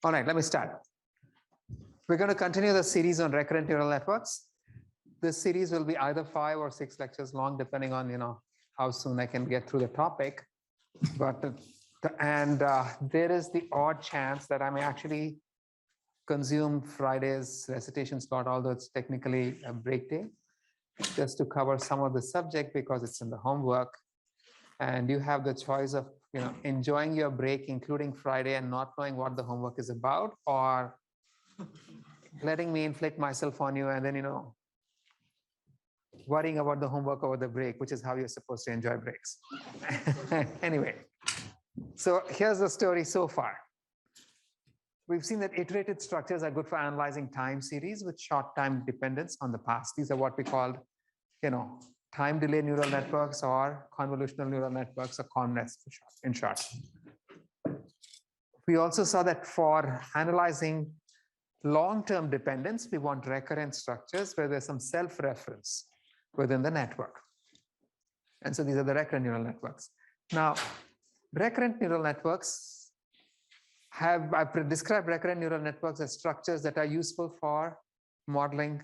All right, let me start. We're going to continue the series on recurrent neural networks. This series will be either 5 or 6 lectures long, depending on how soon I can get through the topic. But there is the odd chance that I may actually consume Friday's recitation slot, although it's technically a break day, just to cover some of the subject because it's in the homework. And you have the choice of enjoying your break, including Friday, and not knowing what the homework is about, or letting me inflict myself on you and then worrying about the homework over the break, which is how you're supposed to enjoy breaks. Anyway, so here's the story so far. We've seen that iterated structures are good for analyzing time series with short time dependence on the past. These are what we called, time delay neural networks or convolutional neural networks, or ConNets in short. We also saw that for analyzing long-term dependence, we want recurrent structures where there's some self-reference within the network. And so these are the recurrent neural networks. Now, recurrent neural networks I've described recurrent neural networks as structures that are useful for modeling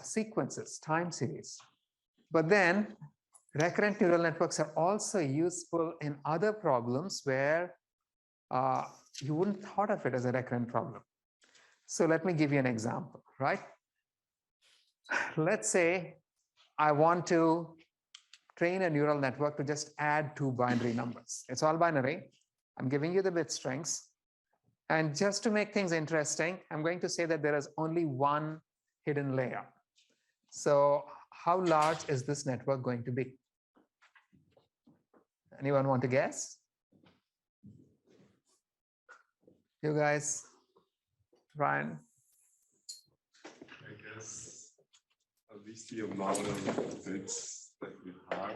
sequences, time series. But then recurrent neural networks are also useful in other problems where you wouldn't have thought of it as a recurrent problem. So let me give you an example, right? Let's say I want to train a neural network to just add 2 binary numbers. It's all binary. I'm giving you the bit strings. And just to make things interesting, I'm going to say that there is only one hidden layer. So how large is this network going to be? Anyone want to guess? You guys? Ryan? I guess at least the amount of bits that we have.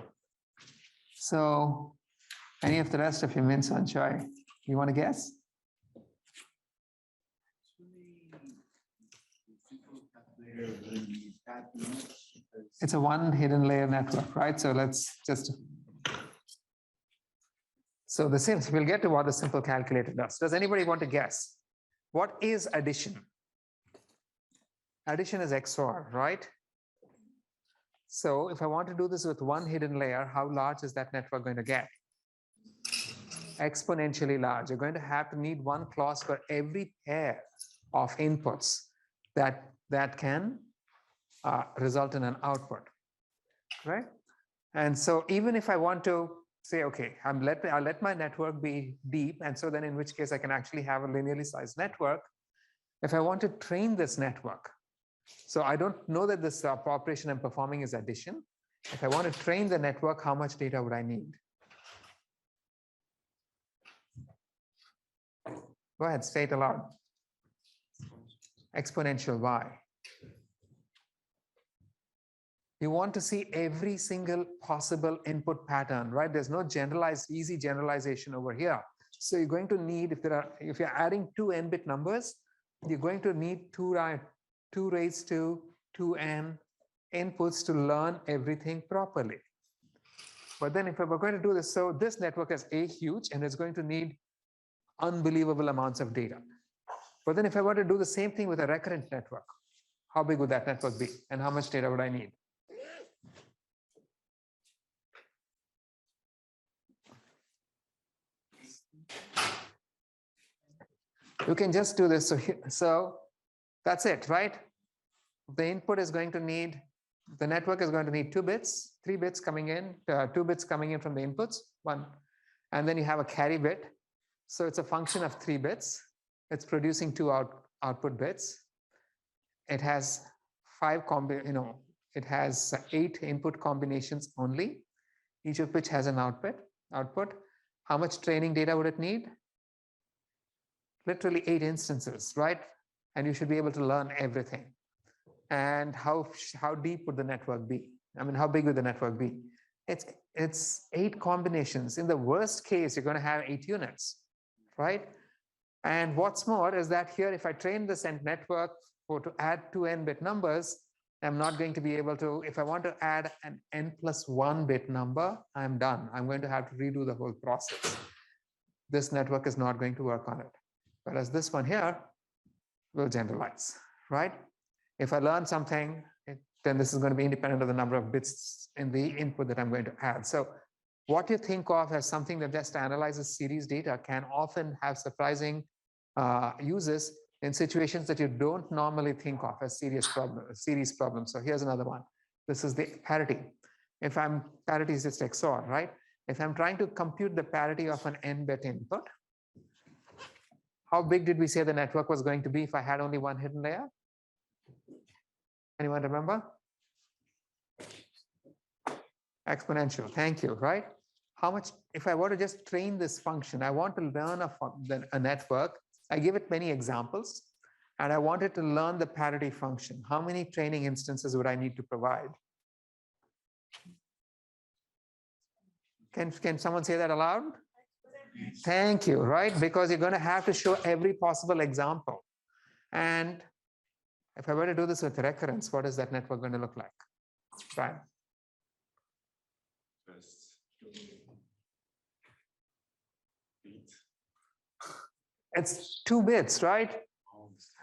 So any of the rest of you, Min, Sanchai, you want to guess? It's a one hidden layer network, right? So let's just. So we'll get to what the simple calculator does. Does anybody want to guess? What is addition? Addition is XOR, right? So if I want to do this with one hidden layer, how large is that network going to get? Exponentially large. You're going to have to need one clause for every pair of inputs that can result in an output, right? And so even if I want to say, okay, I'll let my network be deep, and so then in which case I can actually have a linearly sized network. If I want to train this network, so I don't know that this operation I'm performing is addition. If I want to train the network, how much data would I need? Go ahead, say it aloud. Exponential y. You want to see every single possible input pattern, right? There's no easy generalization over here. So you're going to need, if you're adding 2 n-bit numbers, you're going to need 2 raised to 2n inputs to learn everything properly. But then if we're going to do this, so this network is huge and it's going to need unbelievable amounts of data. But then if I want to do the same thing with a recurrent network, how big would that network be and how much data would I need? You can just do this. So that's it, right? The input is going to need, the network is going to need 2 bits, 3 bits coming in, 2 bits coming in from the inputs, 1. And then you have a carry bit. So it's a function of 3 bits. It's producing 2 output bits. It has 8 input combinations only, each of which has an output. How much training data would it need? Literally 8 instances, right? And you should be able to learn everything. And how deep would the network be? I mean, how big would the network be? It's 8 combinations. In the worst case, you're going to have 8 units, right? And what's more is that here, if I train this network to add 2 n-bit numbers, I'm not going to be able to, if I want to add an n+1 bit number, I'm done. I'm going to have to redo the whole process. This network is not going to work on it. Whereas this one here will generalize, right? If I learn something, then this is going to be independent of the number of bits in the input that I'm going to add. So what you think of as something that just analyzes series data can often have surprising uses in situations that you don't normally think of as series problems. So here's another one. This is the parity. Parity is just XOR, right? If I'm trying to compute the parity of an n-bit input, how big did we say the network was going to be if I had only one hidden layer? Anyone remember? Exponential, thank you, right? How much, if I were to just train this function, I want to learn a network, I give it many examples, and I wanted to learn the parity function. How many training instances would I need to provide? Can someone say that aloud? Thank you, right? Because you're going to have to show every possible example. And if I were to do this with recurrence, what is that network going to look like? Right. It's 2 bits, right?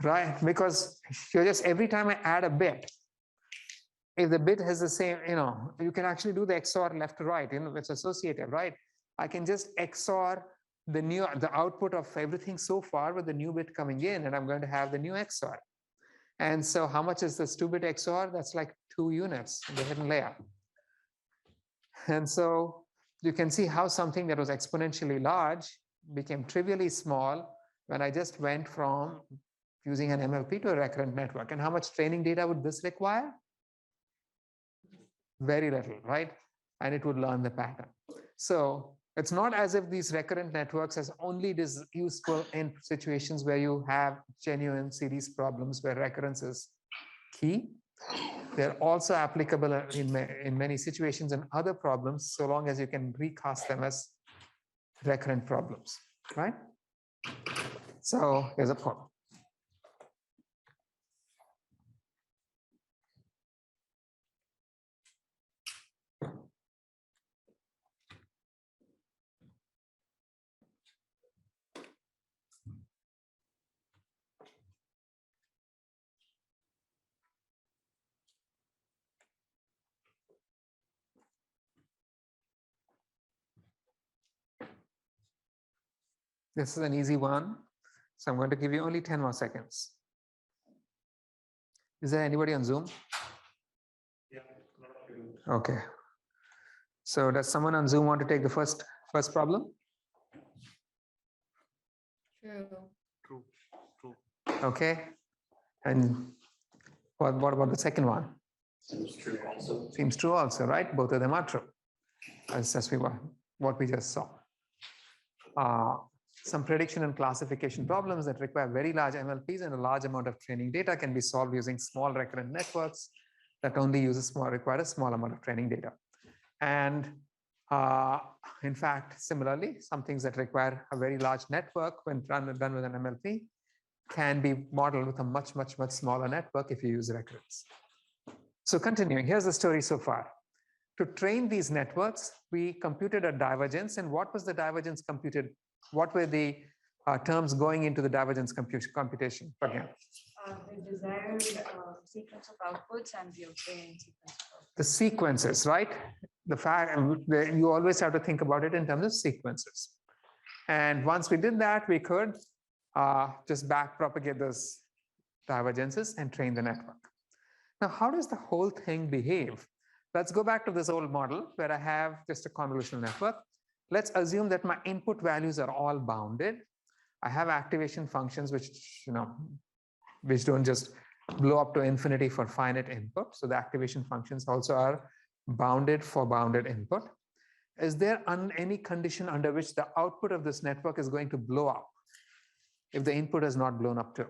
Right, because you're just, every time I add a bit, if the bit has the same, you can actually do the XOR left to right, it's associative, right? I can just XOR the output of everything so far with the new bit coming in, and I'm going to have the new XOR. And so how much is this 2-bit XOR? That's like 2 units in the hidden layer. And so you can see how something that was exponentially large became trivially small when I just went from using an MLP to a recurrent network. And how much training data would this require? Very little, right? And it would learn the pattern. So it's not as if these recurrent networks are only useful in situations where you have genuine series problems where recurrence is key. They're also applicable in many situations and other problems, so long as you can recast them as recurrent problems, right? So here's a problem. This is an easy one, so I'm going to give you only 10 more seconds. Is there anybody on Zoom? Yeah. Okay. So does someone on Zoom want to take the first problem? True. Okay. And what about the second one? Seems true also. Seems true also, right? Both of them are true. As what we just saw. Some prediction and classification problems that require very large MLPs and a large amount of training data can be solved using small recurrent networks that only require a small amount of training data. And in fact, similarly, some things that require a very large network when done with an MLP can be modeled with a much smaller network if you use recurrence. So continuing, here's the story so far. To train these networks, we computed a divergence. And what was the divergence computed? What were the terms going into the divergence computation? Again, The desired sequence of outputs and the obtained sequence of outputs. the sequences, right? The fact you always have to think about it in terms of sequences. And once we did that, we could just backpropagate those divergences and train the network. Now, how does the whole thing behave? Let's go back to this old model where I have just a convolutional network. Let's assume that my input values are all bounded. I have activation functions which don't just blow up to infinity for finite input. So the activation functions also are bounded for bounded input. Is there any condition under which the output of this network is going to blow up if the input is not blown up too?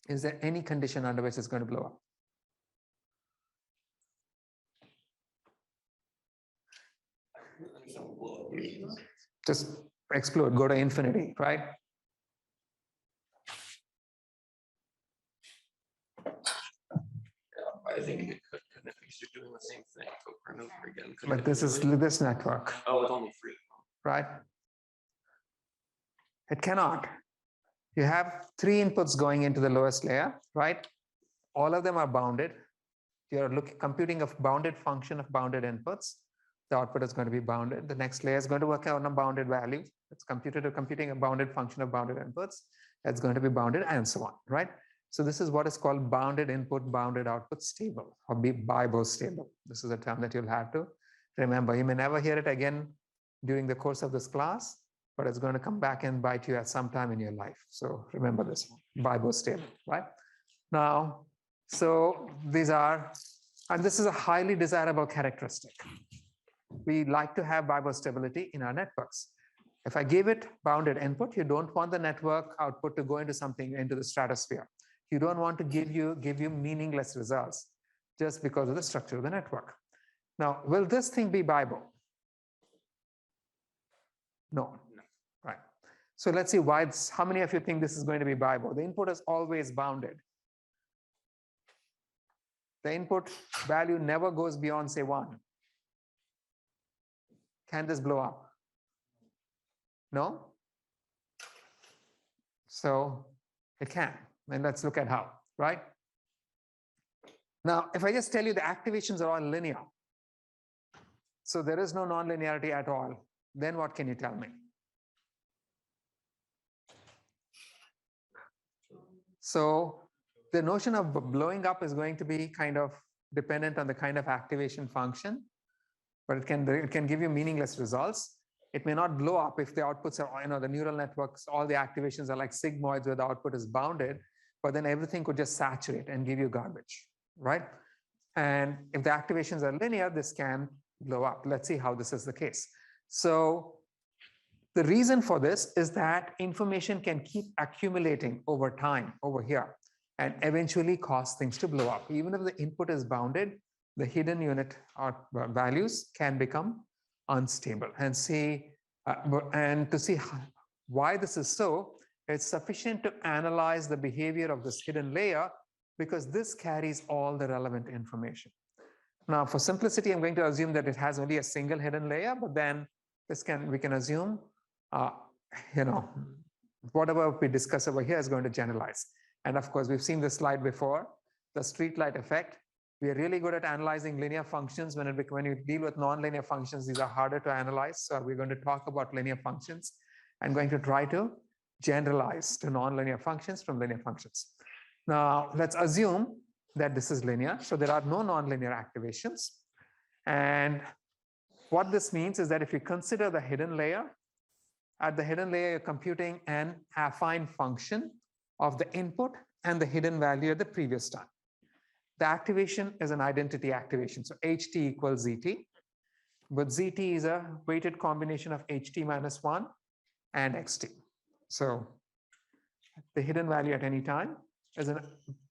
Is there any condition under which it's going to blow up? Just explode, go to infinity, right? I think it could, couldn't it? Because you're doing the same thing over and over again. But this is this network, Oh, it's only 3. right? It cannot. You have 3 inputs going into the lowest layer, right? All of them are bounded. You're computing a bounded function of bounded inputs. The output is going to be bounded. The next layer is going to work out on a bounded value. It's computing a bounded function of bounded inputs. That's going to be bounded and so on, right? So this is what is called bounded input, bounded output stable, or BIBO stable. This is a term that you'll have to remember. You may never hear it again during the course of this class, but it's going to come back and bite you at some time in your life. So remember this one, BIBO stable, right? Now, so these are, and this is a highly desirable characteristic. We like to have BIBO stability in our networks. If I give it bounded input, you don't want the network output to go into something, into the stratosphere. You don't want to give you meaningless results just because of the structure of the network. Now, will this thing be BIBO? No. Right. So let's see why. How many of you think this is going to be BIBO? The input is always bounded. The input value never goes beyond, say, 1. Can this blow up? No? So it can. And let's look at how, right? Now, if I just tell you the activations are all linear, so there is no nonlinearity at all, then what can you tell me? So the notion of blowing up is going to be kind of dependent on the kind of activation function, but it can give you meaningless results. It may not blow up if the outputs are, the neural networks, all the activations are like sigmoids where the output is bounded, but then everything could just saturate and give you garbage, right? And if the activations are linear, this can blow up. Let's see how this is the case. So the reason for this is that information can keep accumulating over time over here and eventually cause things to blow up. Even if the input is bounded, the hidden unit or values can become unstable. And to see why this is so, it's sufficient to analyze the behavior of this hidden layer because this carries all the relevant information. Now, for simplicity, I'm going to assume that it has only a single hidden layer, but then we can assume, whatever we discuss over here is going to generalize. And of course, we've seen this slide before, the streetlight effect. We are really good at analyzing linear functions. When you deal with nonlinear functions, these are harder to analyze. So we're going to talk about linear functions and going to try to generalize to nonlinear functions from linear functions. Now, let's assume that this is linear. So there are no nonlinear activations. And what this means is that if you consider the hidden layer, at the hidden layer, you're computing an affine function of the input and the hidden value at the previous time. The activation is an identity activation. So HT equals ZT, but ZT is a weighted combination of HT minus 1 and XT. So the hidden value at any time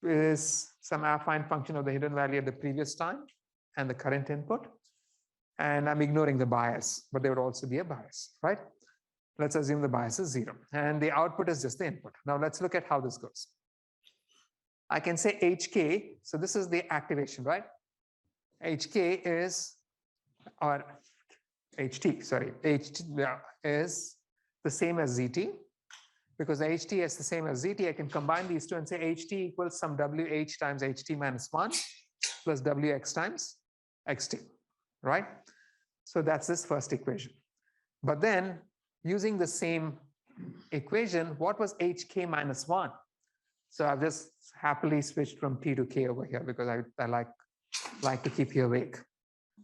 is some affine function of the hidden value at the previous time and the current input. And I'm ignoring the bias, but there would also be a bias, right? Let's assume the bias is 0 and the output is just the input. Now let's look at how this goes. I can say HK, so this is the activation, right? HK is, or HT, sorry, HT is the same as ZT. Because HT is the same as ZT, I can combine these two and say HT equals some WH times HT minus 1 plus WX times XT, right? So that's this first equation. But then using the same equation, what was HK minus 1? So I've just happily switched from T to K over here because I like to keep you awake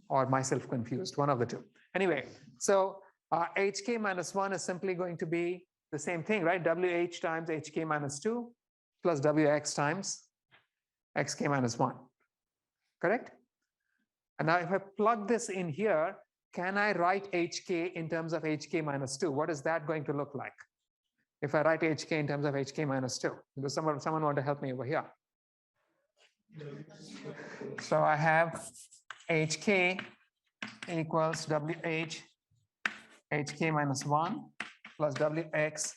or myself confused, one of the two. Anyway, so HK minus 1 is simply going to be the same thing, right? WH times HK minus 2 plus WX times XK minus 1, correct? And now if I plug this in here, can I write HK in terms of HK minus 2? What is that going to look like? If I write HK in terms of HK minus 2, does someone want to help me over here? So I have HK equals WH, HK minus 1 plus WX,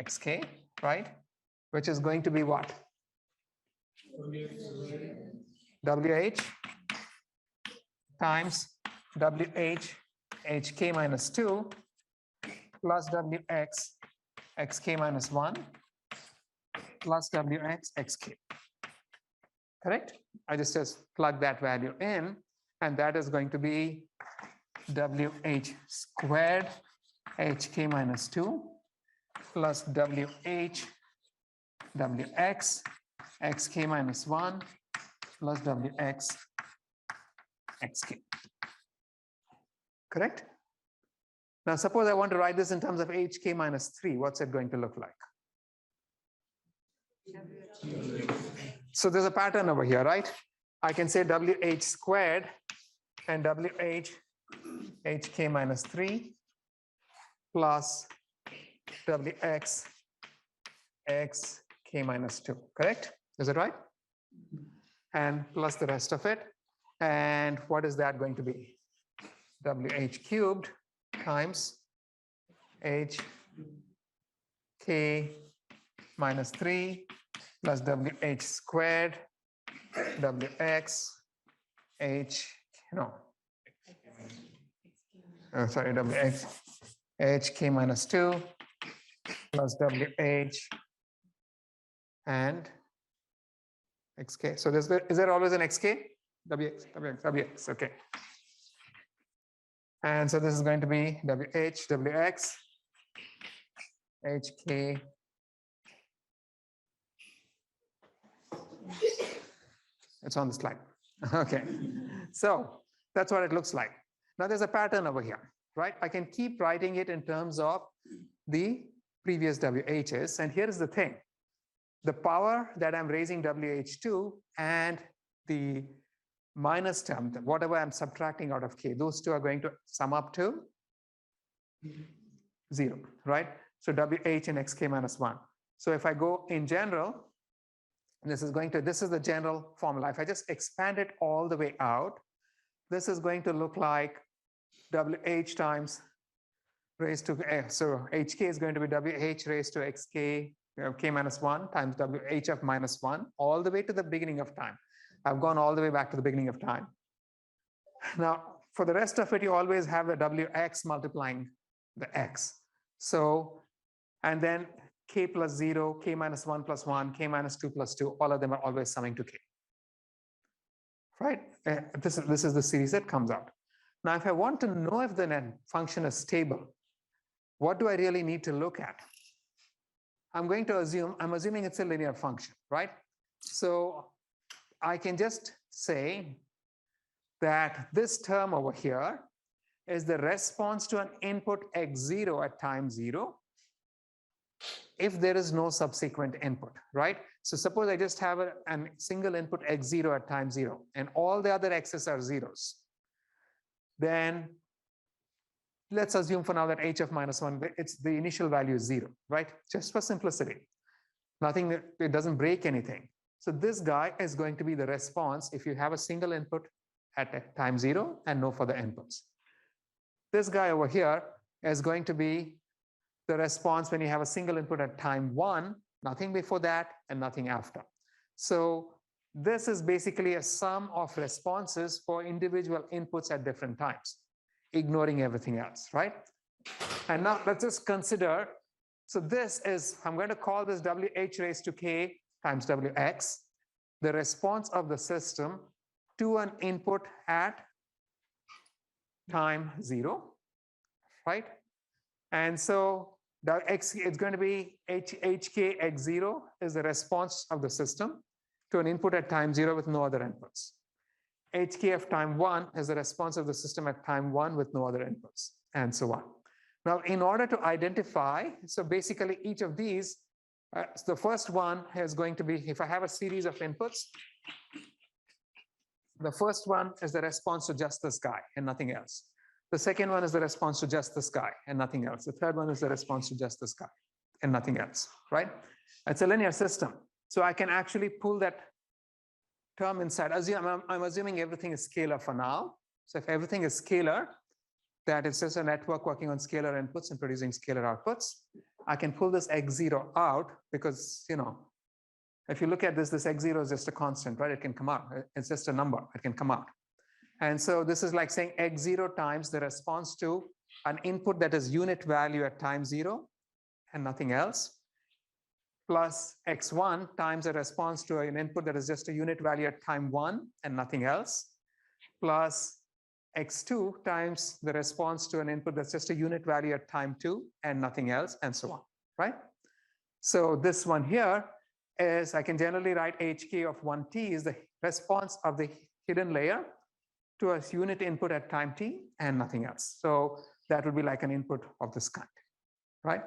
XK, right? Which is going to be what? WH times HK minus 2 plus WX times HK minus 1 plus WX times XK minus 1, correct? And now if I plug this in here, can I write HK in terms of HK minus 2? What is that going to look like? If I write HK in terms of HK minus 2, does someone want to help me over here? So I have HK equals WH, HK minus 1 plus WX, XK, right? Which is going to be what? WH times WH, HK minus 2 plus WX, xk minus 1 plus wx xk. Correct? I just plug that value in, and that is going to be wh squared hk minus 2 plus wh wx xk minus 1 plus wx xk. Correct? Now, suppose I want to write this in terms of hk minus 3. What's it going to look like? So there's a pattern over here, right? I can say wh squared and wh hk minus 3 plus wx xk minus 2. Correct? Is it right? And plus the rest of it. And what is that going to be? wh cubed times h k minus 3 plus wh squared wx h sorry, wx hk minus 2 plus wh and xk. So is there always an xk? wx, okay. And so this is going to be wh, wx, hk. It's on the slide. Okay. So that's what it looks like. Now there's a pattern over here, right? I can keep writing it in terms of the previous WHs. And here is the thing. The power that I'm raising WH to and the minus term, whatever I'm subtracting out of K, those two are going to sum up to 0, right? So WH and XK minus 1. So if I go in general, this is the general formula. If I just expand it all the way out, this is going to look like WH times raised to, so HK is going to be WH raised to XK, K minus 1 times WH of minus 1, all the way to the beginning of time. I've gone all the way back to the beginning of time. Now, for the rest of it, you always have a WX multiplying the X. So, and then K plus 0, K minus 1 plus 1, K minus 2 plus 2, all of them are always summing to K. Right? This is the series that comes out. Now, if I want to know if the function is stable, what do I really need to look at? I'm assuming it's a linear function, right? So I can just say that this term over here is the response to an input x0 at time 0 if there is no subsequent input, right? So suppose I just have a single input x0 at time 0 and all the other x's are zeros. Then let's assume for now that h of minus 1, it's the initial value is 0, right? Just for simplicity. Nothing, it doesn't break anything. So this guy is going to be the response if you have a single input at time 0 and no further inputs. This guy over here is going to be the response when you have a single input at time 1, nothing before that and nothing after. So this is basically a sum of responses for individual inputs at different times, ignoring everything else, right? And now let's just consider, so this is, I'm going to call this WH raised to K times WX, the response of the system to an input at time 0, right? And so the X, it's going to be HK X0 is the response of the system to an input at time 0 with no other inputs. HK of time 1 is the response of the system at time 1 with no other inputs, and so on. Now, in order to identify, so basically each of these, the first one is going to be, if I have a series of inputs, the first one is the response to just this guy and nothing else. The second one is the response to just this guy and nothing else. The third one is the response to just this guy and nothing else, right? It's a linear system. So I can actually pull that term inside. I'm assuming everything is scalar for now. So if everything is scalar, that it's just a network working on scalar inputs and producing scalar outputs, I can pull this x0 out because, if you look at this x0 is just a constant, right? It can come out. It's just a number. It can come out. And so this is like saying x0 times the response to an input that is unit value at time 0 and nothing else, plus x1 times a response to an input that is just a unit value at time 1 and nothing else, plus x2 times the response to an input that's just a unit value at time 2 and nothing else, and so on, right? So this one here is, I can generally write hk of 1t is the response of the hidden layer to a unit input at time t and nothing else. So that would be like an input of this kind, right?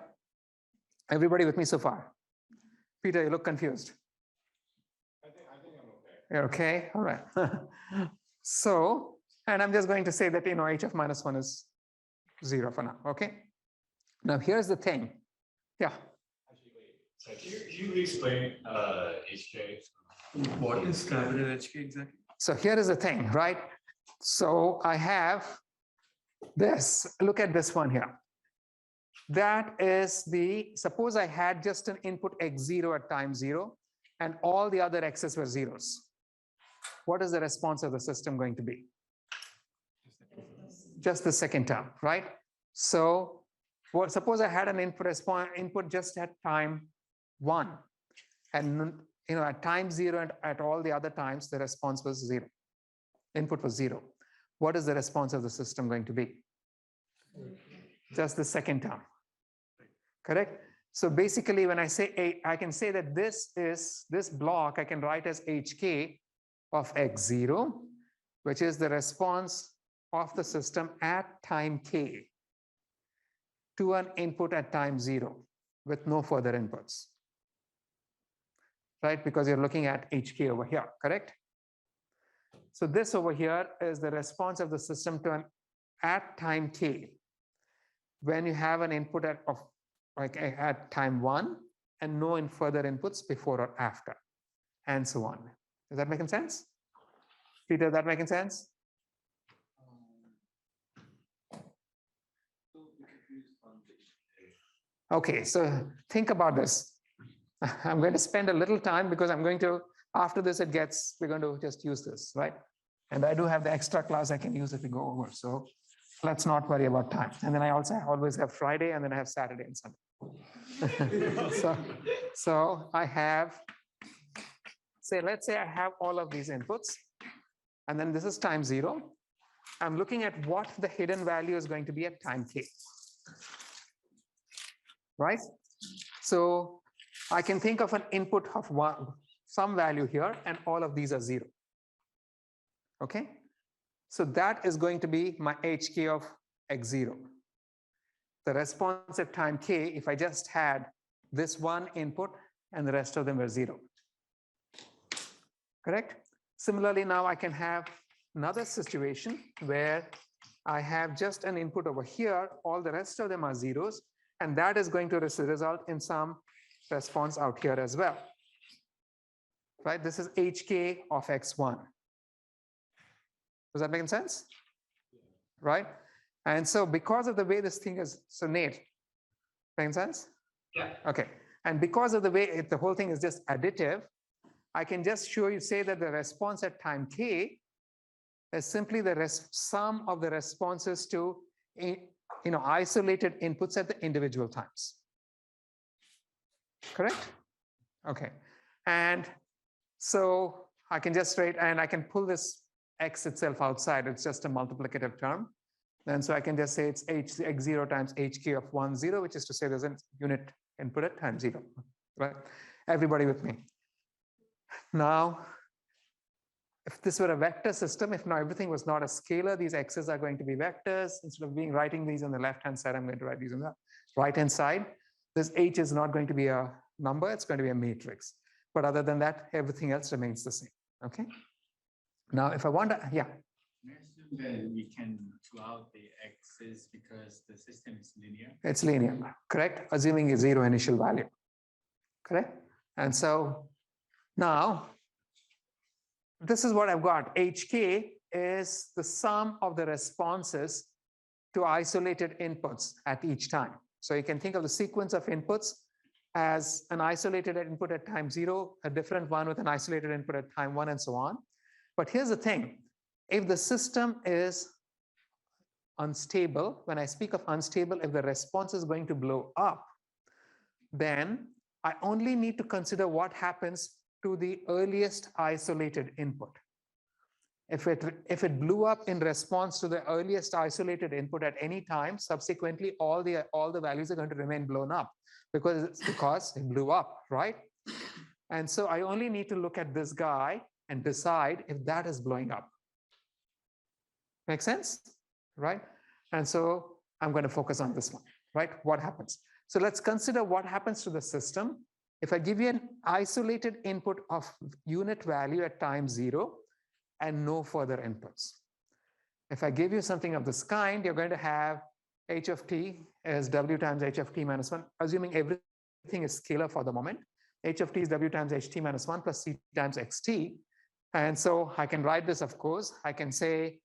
Everybody with me so far? Peter, you look confused. I think I'm okay. You're okay? All right. So, and I'm just going to say that, h of minus 1 is 0 for now, okay? Now, here's the thing. Yeah. Actually, wait. So can you explain HK? What is capital HK exactly? So here is the thing, right? So I have this, look at this one here. That is suppose I had just an input x0 at time 0 and all the other x's were zeros. What is the response of the system going to be? Just the second term, right? So suppose I had an input just at time 1 and at time 0 and at all the other times the response was 0. Input was 0. What is the response of the system going to be? Just the second term. Correct? So basically when I say I can say that this block I can write as hk of x0, which is the response of the system at time k to an input at time 0 with no further inputs. Right? Because you're looking at hk over here, correct? So this over here is the response of the system to an at time k when you have an input at time 1 and no further inputs before or after, and so on. Is that making sense? Peter, that making sense? Okay, so think about this. I'm going to spend a little time because I'm going to, after this we're going to just use this, right? And I do have the extra class I can use if we go over. So let's not worry about time. And then I also always have Friday and then I have Saturday and Sunday. so I have, let's say I have all of these inputs and then this is time 0. I'm looking at what the hidden value is going to be at time k. Right? So I can think of an input of some value here and all of these are 0. Okay? So that is going to be my hk of x0. The response at time k, if I just had this one input and the rest of them were 0. Correct? Similarly, now I can have another situation where I have just an input over here, all the rest of them are zeros, and that is going to result in some response out here as well. Right? This is hk of x1. Does that make sense? Right? And so because of the way this thing is, so Nate, making sense? Yeah. Okay. And because of the way the whole thing is just additive, I can just say that the response at time k is simply the sum of the responses to isolated inputs at the individual times. Correct? Okay. And so I can just write, and I can pull this x itself outside. It's just a multiplicative term. And so I can just say it's x0 times hk of 1, 0, which is to say there's a unit input at time 0. Right? Everybody with me? Now, if this were a vector system, if now everything was not a scalar, these x's are going to be vectors. Instead of writing these on the left-hand side, I'm going to write these on the right-hand side. This h is not going to be a number, it's going to be a matrix. But other than that, everything else remains the same. Okay? Now, if I want to, yeah. I assume that we can throw out the x's because the system is linear. It's linear, correct? Assuming a 0 initial value, correct? And so now, this is what I've got. hk is the sum of the responses to isolated inputs at each time. So you can think of the sequence of inputs as an isolated input at time 0, a different one with an isolated input at time 1, and so on. But here's the thing. If the system is unstable, when I speak of unstable, if the response is going to blow up, then I only need to consider what happens to the earliest isolated input. If it blew up in response to the earliest isolated input at any time, subsequently all the values are going to remain blown up because it blew up, right? And so I only need to look at this guy and decide if that is blowing up. Make sense? Right? And so I'm going to focus on this one, right? What happens? So let's consider what happens to the system if I give you an isolated input of unit value at time 0 and no further inputs. If I give you something of this kind, you're going to have h of t is w times h of t minus 1, assuming everything is scalar for the moment. H of t is w times ht minus 1 plus c times xt. And so I can write this, of course. I can say,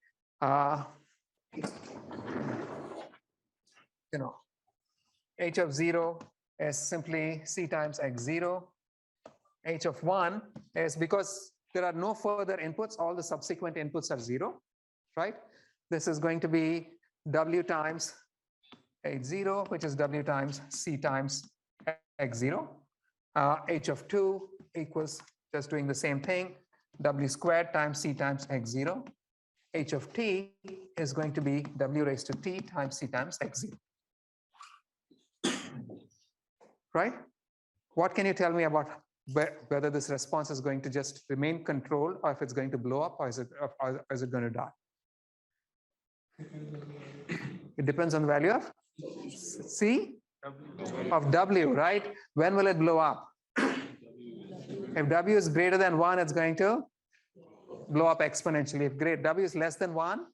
h of 0 is simply c times x0. H of 1 is, because there are no further inputs, all the subsequent inputs are 0, right? This is going to be w times h0, which is w times c times x0. H of 2 equals, just doing the same thing, w squared times c times x0. H of t is going to be w raised to t times c times x0. Right? What can you tell me about whether this response is going to just remain controlled, or if it's going to blow up, or is it going to die? It depends on the value of C of W, right? When will it blow up? If W is greater than 1, it's going to blow up exponentially. If W is less than 1,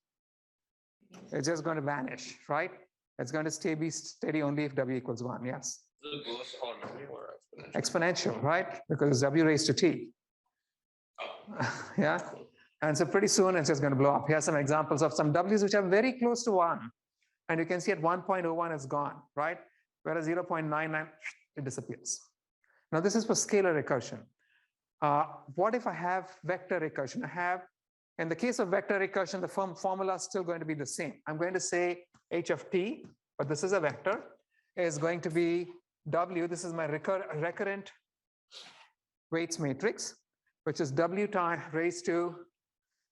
it's just going to vanish, right? It's going to be steady only if W equals 1, yes. It goes on or Exponential, right? Because it's W raised to T. Yeah. And so pretty soon it's just going to blow up. Here are some examples of some W's which are very close to 1. And you can see at 1.01 it's gone, right? Whereas 0.99, it disappears. Now this is for scalar recursion. What if I have vector recursion? In the case of vector recursion, the formula is still going to be the same. I'm going to say h of t, but this is a vector, is going to be W. This is my recurrent weights matrix, which is W raised to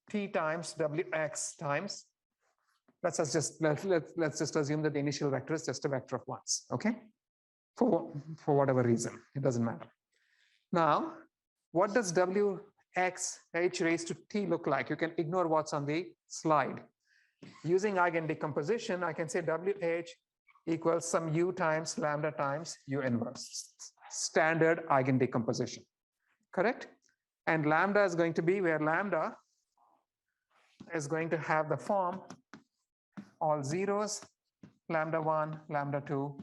T times Wx times. Let's just assume that the initial vector is just a vector of ones, okay? For whatever reason, it doesn't matter. Now, what does Wx h raised to t look like? You can ignore what's on the slide. Using eigen decomposition, I can say Wh equals some u times lambda times u inverse. Standard eigen decomposition, correct? And lambda is going to be where lambda is going to have the form all zeros, lambda 1, lambda 2,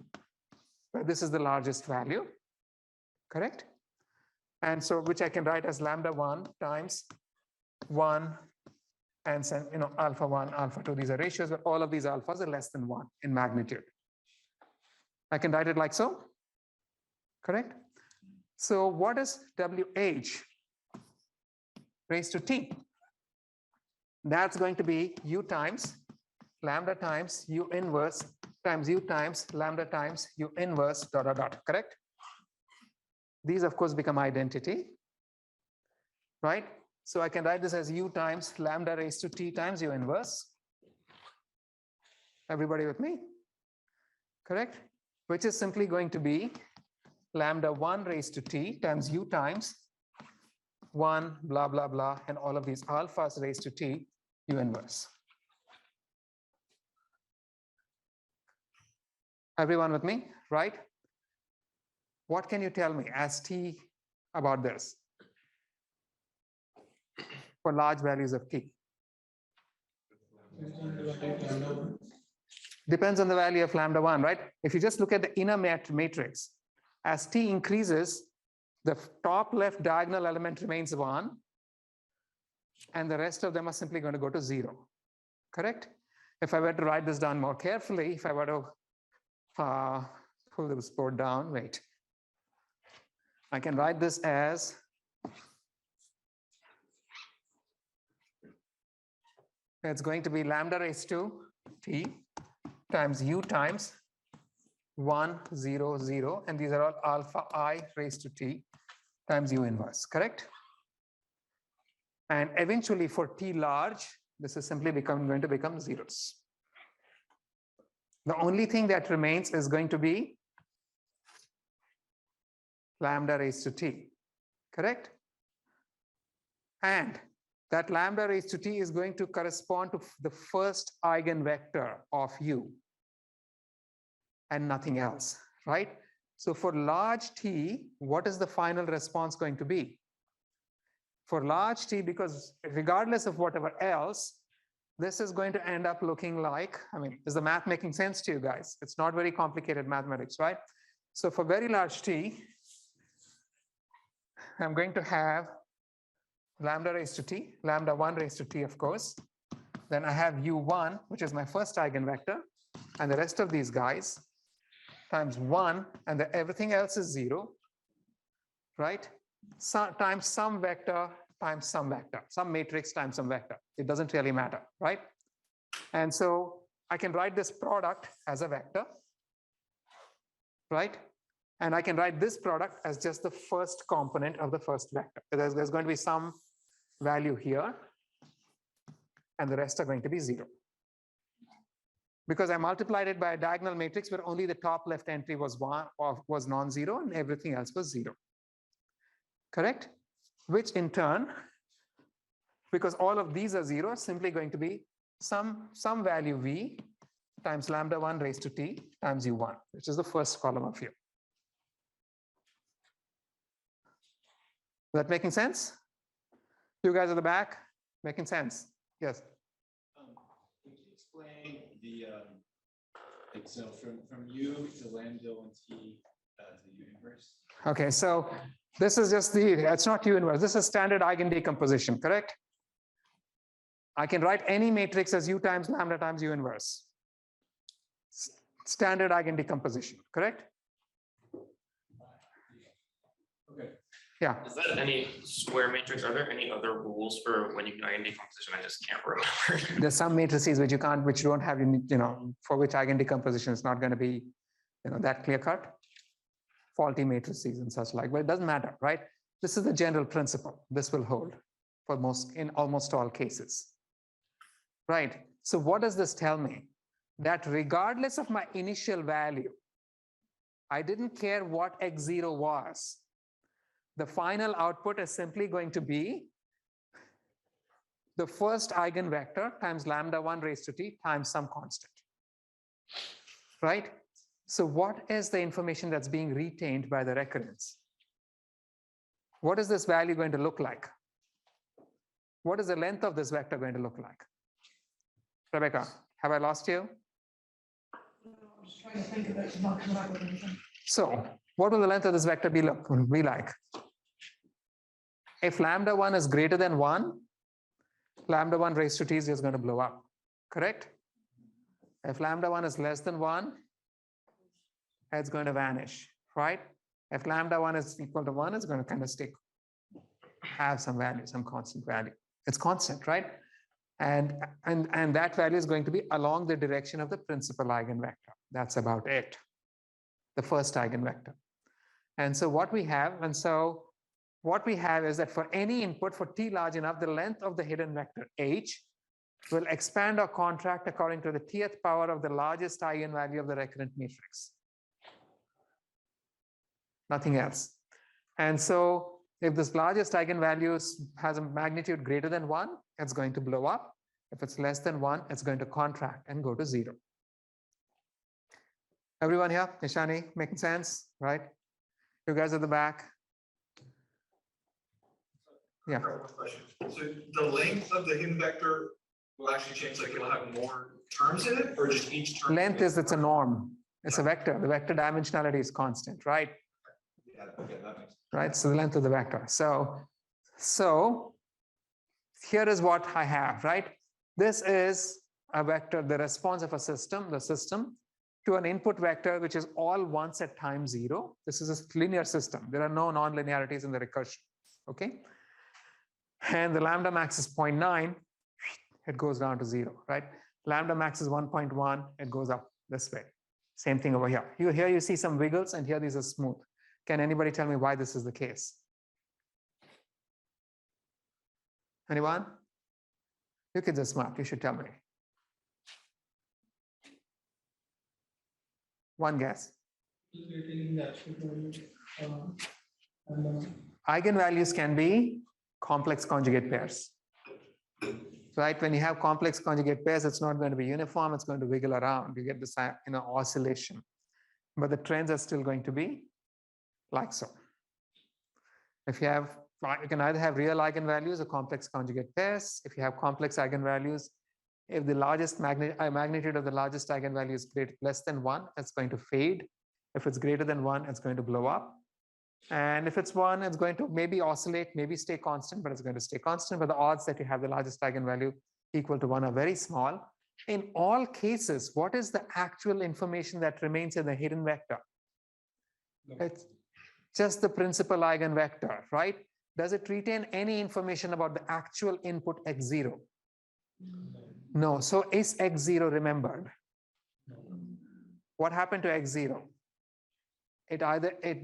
where this is the largest value, correct? And so which I can write as lambda 1 times 1 and alpha 1, alpha 2. These are ratios, but all of these alphas are less than 1 in magnitude. I can write it like so, correct? So what is WH raised to T? That's going to be U times lambda times U inverse times U times lambda times U inverse dot, dot, dot, correct? These of course become identity, right? So I can write this as U times lambda raised to T times U inverse. Everybody with me? Correct? Which is simply going to be lambda 1 raised to T times U times 1 blah, blah, blah, and all of these alphas raised to T U inverse. Everyone with me, right? What can you tell me as T about this for large values of T? Depends on the value of lambda 1, right? If you just look at the inner matrix, as T increases, the top left diagonal element remains 1, and the rest of them are simply going to go to 0, correct? If I were to write this down more carefully, if I were to pull this board down, wait. I can write this as it's going to be lambda raised to T times U times 1, 0, 0, and these are all alpha I raised to t times u inverse, correct? And eventually for t large, this is simply going to become zeros. The only thing that remains is going to be lambda raised to t, correct? And that lambda raised to t is going to correspond to the first eigenvector of u and nothing else, right? So for large t, what is the final response going to be? For large t, because regardless of whatever else, this is going to end up looking like, I mean, is the math making sense to you guys? It's not very complicated mathematics, right? So for very large t, I'm going to have lambda raised to t, lambda 1 raised to t, of course. Then I have u1, which is my first eigenvector, and the rest of these guys times 1, and everything else is 0, right? Times some vector times some vector, some matrix times some vector. It doesn't really matter, right? And so I can write this product as a vector, right? And I can write this product as just the first component of the first vector. There's going to be some value here, and the rest are going to be 0. Because I multiplied it by a diagonal matrix where only the top left entry was non-zero and everything else was 0. Correct? Which in turn, because all of these are 0, simply going to be some value v times lambda 1 raised to t times u1, which is the first column of u. Is that making sense? You guys at the back, making sense? Yes. Could you explain the like so from u to lambda 1 t to the u inverse? Okay, so this is just it's not u inverse. This is standard eigendecomposition, correct? I can write any matrix as u times lambda times u inverse. Standard eigendecomposition, correct? Okay. Yeah. Is that any square matrix? Are there any other rules for when you can eigendecomposition? I just can't remember. There's some matrices which you don't have, for which eigendecomposition is not going to be, that clear cut. Faulty matrices and such like, but it doesn't matter, right? This is the general principle. This will hold for in almost all cases, right? So what does this tell me? That regardless of my initial value, I didn't care what x0 was. The final output is simply going to be the first eigenvector times lambda 1 raised to t times some constant, right? So what is the information that's being retained by the recurrence? What is this value going to look like? What is the length of this vector going to look like? Rebecca, have I lost you? I'm just trying to think of it, not coming up with anything. So what will the length of this vector be like? If lambda 1 is greater than 1, lambda 1 raised to t is just going to blow up, correct? If lambda 1 is less than 1, it's going to vanish, right? If lambda 1 is equal to 1, it's going to kind of have some value, some constant value. It's constant, right? And that value is going to be along the direction of the principal eigenvector. That's about it, the first eigenvector. And so what we have is that for any input for t large enough, the length of the hidden vector h will expand or contract according to the tth power of the largest eigenvalue of the recurrent matrix. Nothing else. And so if this largest eigenvalue has a magnitude greater than 1, it's going to blow up. If it's less than 1, it's going to contract and go to 0. Everyone here, Nishani, making sense, right? You guys at the back. Yeah. Question. So the length of the hidden vector will actually change, like it'll have more terms in it, or just each term? Length it's a norm. It's a vector. The vector dimensionality is constant, right? Yeah, okay, that makes sense. Right, so the length of the vector. So here is what I have, right? This is a vector, the response of a system, the system to an input vector, which is all once at time 0. This is a linear system. There are no non-linearities in the recursion, okay? And the lambda max is 0.9, it goes down to 0, right? Lambda max is 1.1, it goes up this way. Same thing over here. Here you see some wiggles, and here these are smooth. Can anybody tell me why this is the case? Anyone? You kids are smart. You should tell me. One guess. Eigenvalues can be complex conjugate pairs. Right? When you have complex conjugate pairs, it's not going to be uniform. It's going to wiggle around. You get this, oscillation. But the trends are still going to be like so. If you have, you can either have real eigenvalues or complex conjugate pairs. If you have complex eigenvalues, if the largest magnitude of the largest eigenvalue is less than 1, it's going to fade. If it's greater than 1, it's going to blow up. And if it's 1, it's going to maybe oscillate, maybe stay constant, but it's going to stay constant. But the odds that you have the largest eigenvalue equal to 1 are very small. In all cases, what is the actual information that remains in the hidden vector? It's just the principal eigenvector, right? Does it retain any information about the actual input x0? No. So is x0 remembered? What happened to x0?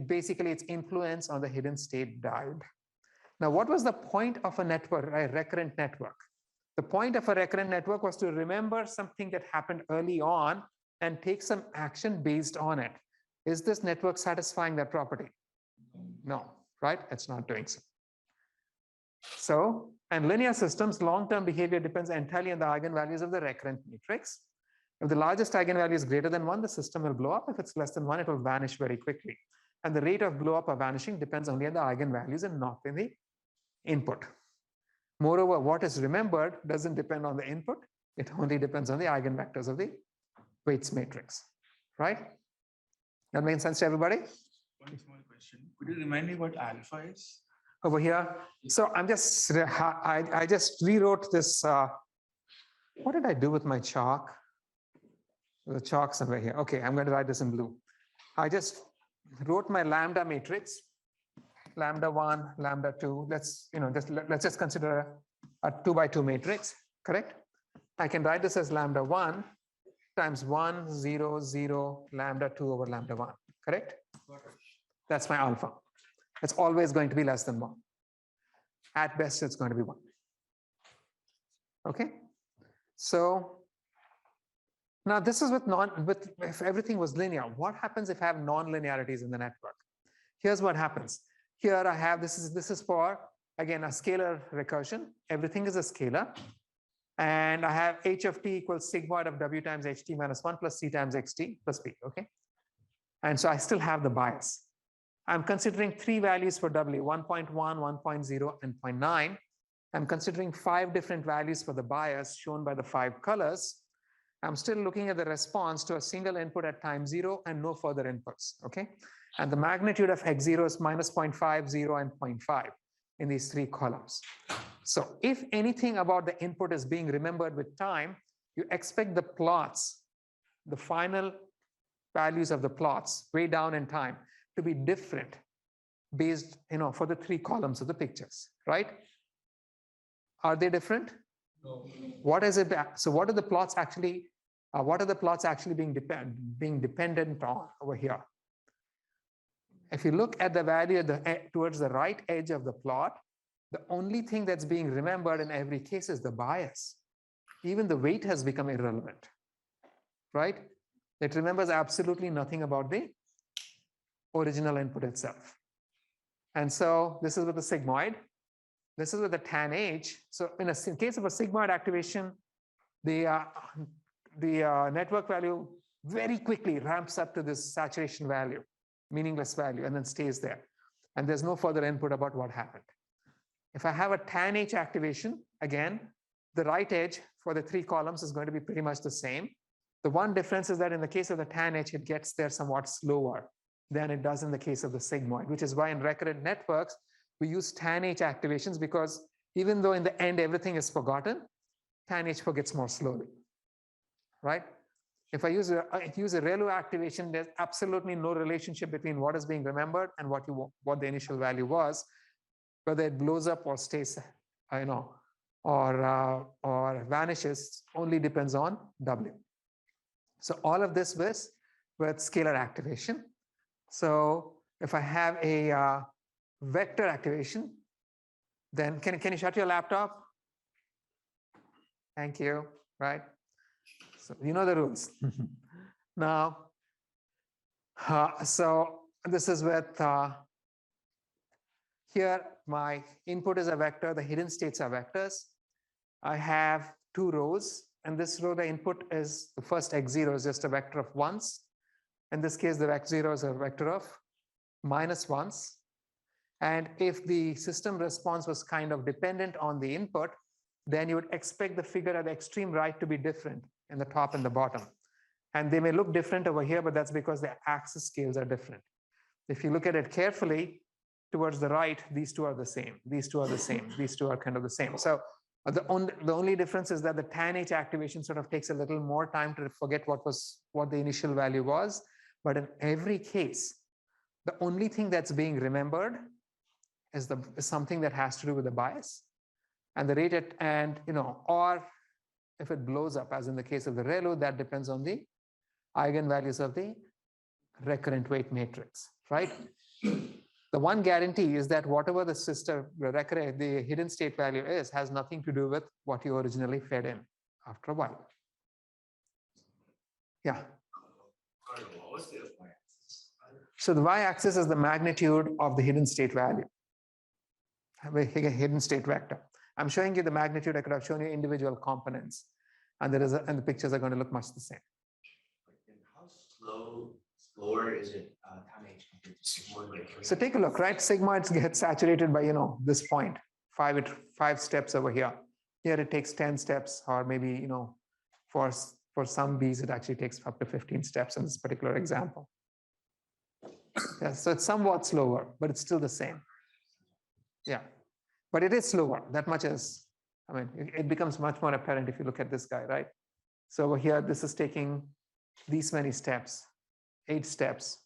Basically its influence on the hidden state died. Now, what was the point of a network, a recurrent network? The point of a recurrent network was to remember something that happened early on and take some action based on it. Is this network satisfying that property? No, right? It's not doing so. So, and linear systems, long-term behavior depends entirely on the eigenvalues of the recurrent matrix. If the largest eigenvalue is greater than 1, the system will blow up. If it's less than 1, it will vanish very quickly. And the rate of blow up or vanishing depends only on the eigenvalues and not in the input. Moreover, what is remembered doesn't depend on the input. It only depends on the eigenvectors of the weights matrix, right? That makes sense to everybody? One small question. Could you remind me what alpha is? Over here. So I just rewrote this. What did I do with my chalk? The chalk somewhere here. Okay, I'm going to write this in blue. I just wrote my lambda matrix, lambda 1, lambda 2. Let's just consider a 2 by 2 matrix, correct? I can write this as lambda 1 times 1, 0, 0, lambda 2 over lambda 1, correct? That's my alpha. It's always going to be less than 1. At best, it's going to be 1. Okay? So now this is if everything was linear. What happens if I have non-linearities in the network? Here's what happens. Here I have, this is for, again, a scalar recursion. Everything is a scalar. And I have h of t equals sigmoid of w times ht minus 1 plus c times xt plus p, okay? And so I still have the bias. I'm considering 3 values for w, 1.1, 1.0, and 0.9. I'm considering 5 different values for the bias shown by the 5 colors. I'm still looking at the response to a single input at time 0 and no further inputs, okay? And the magnitude of x0 is minus 0.5, 0, and 0.5 in these 3 columns. So if anything about the input is being remembered with time, you expect the plots, the final values of the plots way down in time to be different based, for the 3 columns of the pictures, right? Are they different? No. What is it? So what are the plots actually? Being dependent on over here? If you look at the value towards the right edge of the plot, the only thing that's being remembered in every case is the bias. Even the weight has become irrelevant, right? It remembers absolutely nothing about the original input itself. And so this is with the sigmoid. This is with the tan H. So in case of a sigmoid activation, the network value very quickly ramps up to this saturation value, meaningless value, and then stays there. And there's no further input about what happened. If I have a tan H activation, again, the right edge for the 3 columns is going to be pretty much the same. The one difference is that in the case of the tan H, it gets there somewhat slower than it does in the case of the sigmoid, which is why in recurrent networks, we use tan H activations, because even though in the end everything is forgotten, tan H forgets more slowly, right? If I use a ReLU activation, there's absolutely no relationship between what is being remembered and what the initial value was, whether it blows up or stays, or vanishes, only depends on W. So all of this with scalar activation. So if I have a vector activation, then can you shut your laptop? Thank you, right? So you know the rules. Now, so this is with, here my input is a vector, the hidden states are vectors. I have two rows, and this row, the input is the first x0 is just a vector of ones. In this case, the x0 is a vector of minus ones. And if the system response was kind of dependent on the input, then you would expect the figure at the extreme right to be different in the top and the bottom. And they may look different over here, but that's because the axis scales are different. If you look at it carefully, towards the right, these two are the same. These two are the same. These two are kind of the same. So the only difference is that the tan H activation sort of takes a little more time to forget what the initial value was. But in every case, the only thing that's being remembered is something that has to do with the bias and the rate at, and or if it blows up, as in the case of the ReLU, that depends on the eigenvalues of the recurrent weight matrix, right? The one guarantee is that whatever the system, the hidden state value is, has nothing to do with what you originally fed in after a while. Yeah. So the y-axis is the magnitude of the hidden state value, hidden state vector. I'm showing you the magnitude. I could have shown you individual components, and the pictures are going to look much the same. And how slower is it time H compared to sigmoid? So take a look, right? Sigmoids get saturated by this point, five steps over here. Here it takes 10 steps, or maybe for some bees it actually takes up to 15 steps in this particular example. Yeah, so it's somewhat slower, but it's still the same. Yeah, but it is slower. That much is, it becomes much more apparent if you look at this guy, right? So over here, this is taking these many steps, 8 steps,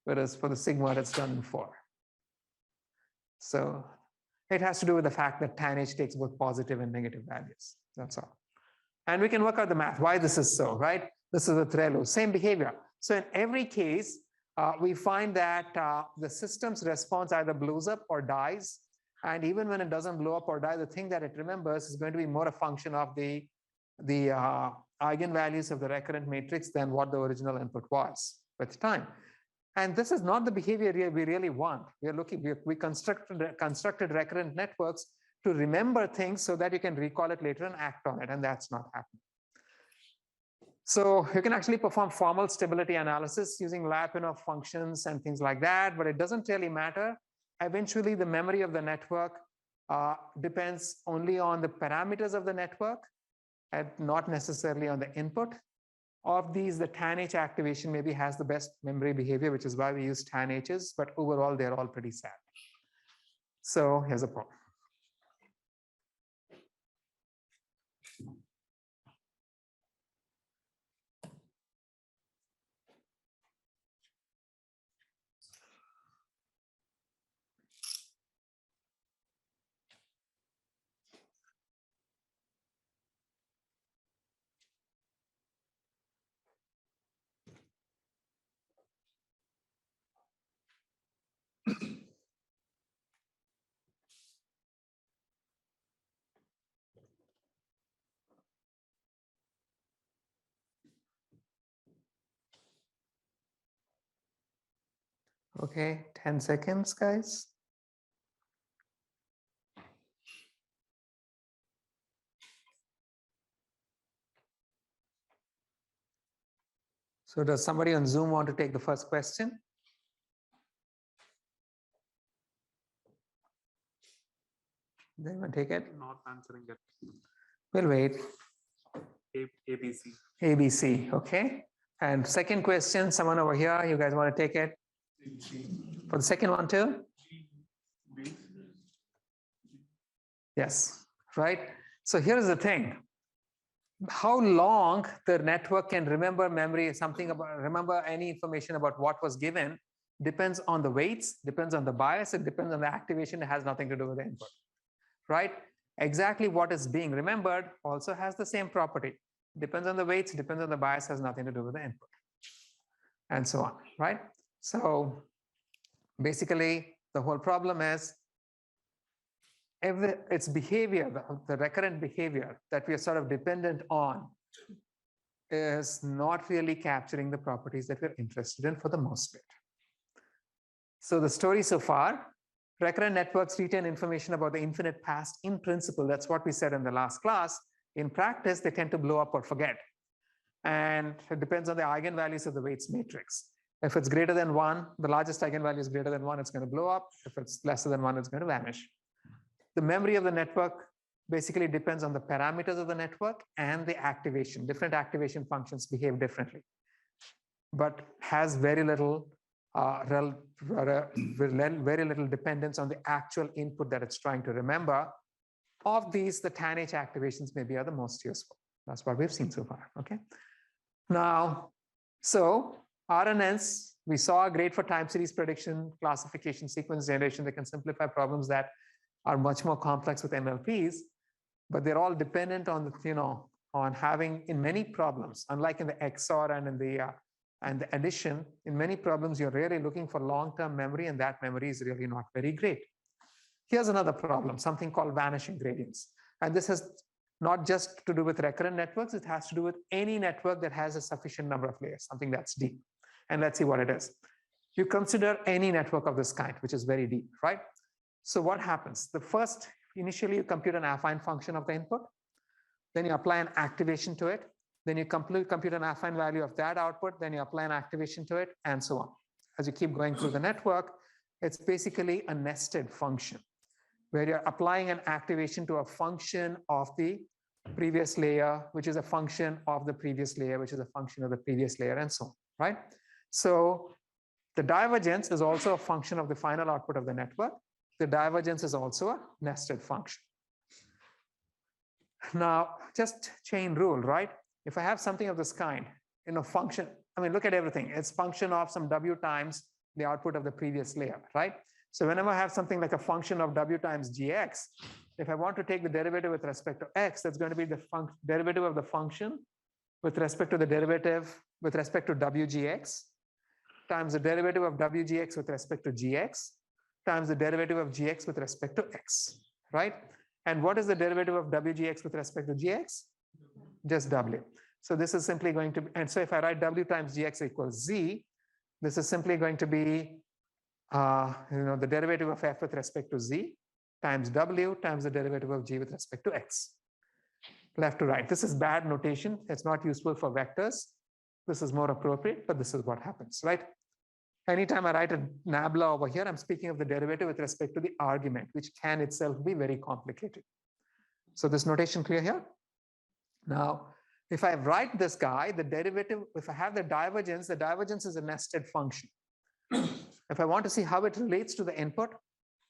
whereas for the sigmoid, it's done in 4. So it has to do with the fact that tan H takes both positive and negative values. That's all. And we can work out the math, why this is so, right? This is with ReLU, same behavior. So in every case, we find that the system's response either blows up or dies. And even when it doesn't blow up or die, the thing that it remembers is going to be more a function of the eigenvalues of the recurrent matrix than what the original input was with time. And this is not the behavior we really want. We constructed recurrent networks to remember things so that you can recall it later and act on it, and that's not happening. So you can actually perform formal stability analysis using Lyapunov functions and things like that, but it doesn't really matter. Eventually, the memory of the network depends only on the parameters of the network and not necessarily on the input. Of these, the tan H activation maybe has the best memory behavior, which is why we use tan H's, but overall, they're all pretty sad. So here's a problem. Okay, 10 seconds, guys. So does somebody on Zoom want to take the first question? Does anyone take it? Not answering it. We'll wait. ABC. ABC, okay. And second question, someone over here, you guys want to take it? For the second one too? Yes, right? So here's the thing. How long the network can remember remember any information about what was given depends on the weights, depends on the bias, it depends on the activation, it has nothing to do with the input, right? Exactly what is being remembered also has the same property. Depends on the weights, depends on the bias, has nothing to do with the input. and so on, right? So basically, the whole problem is its behavior, the recurrent behavior that we are sort of dependent on is not really capturing the properties that we're interested in for the most part. So the story so far, recurrent networks retain information about the infinite past in principle. That's what we said in the last class. In practice, they tend to blow up or forget. And it depends on the eigenvalues of the weights matrix. If it's greater than 1, the largest eigenvalue is greater than 1, it's going to blow up. If it's lesser than 1, it's going to vanish. The memory of the network basically depends on the parameters of the network and the activation. Different activation functions behave differently, but has very little very little dependence on the actual input that it's trying to remember. Of these, the tanh activations maybe are the most useful. That's what we've seen so far. Okay. Now, so RNNs, we saw are great for time series prediction, classification, sequence generation. They can simplify problems that are much more complex with NLPs, but they're all dependent on on having in many problems, unlike in the XOR and in the addition, in many problems, you're really looking for long-term memory, and that memory is really not very great. Here's another problem, something called vanishing gradients. And this has not just to do with recurrent networks, it has to do with any network that has a sufficient number of layers, something that's deep. And let's see what it is. You consider any network of this kind, which is very deep, right? So what happens? Initially you compute an affine function of the input, then you apply an activation to it, then you compute an affine value of that output, then you apply an activation to it, and so on. As you keep going through the network, it's basically a nested function where you're applying an activation to a function of the previous layer, which is a function of the previous layer, which is a function of the previous layer, and so on, right? So the divergence is also a function of the final output of the network. The divergence is also a nested function. Now, just chain rule, right? If I have something of this kind in a function, I mean, look at everything. It's function of some W times the output of the previous layer, right? So whenever I have something like a function of W times GX, if I want to take the derivative with respect to X, that's going to be the derivative of the function with respect to the derivative with respect to WGX times the derivative of WGX with respect to GX times the derivative of GX with respect to X, right? And what is the derivative of WGX with respect to GX? Just W. So this is simply going to be, and so if I write W times GX equals Z, this is simply going to be the derivative of F with respect to Z times W times the derivative of G with respect to X. Left to right. This is bad notation. It's not useful for vectors. This is more appropriate, but this is what happens, right? Anytime I write a nabla over here, I'm speaking of the derivative with respect to the argument, which can itself be very complicated. So this notation clear here? Now, if I write this guy, the derivative, if I have the divergence is a nested function. If I want to see how it relates to the input,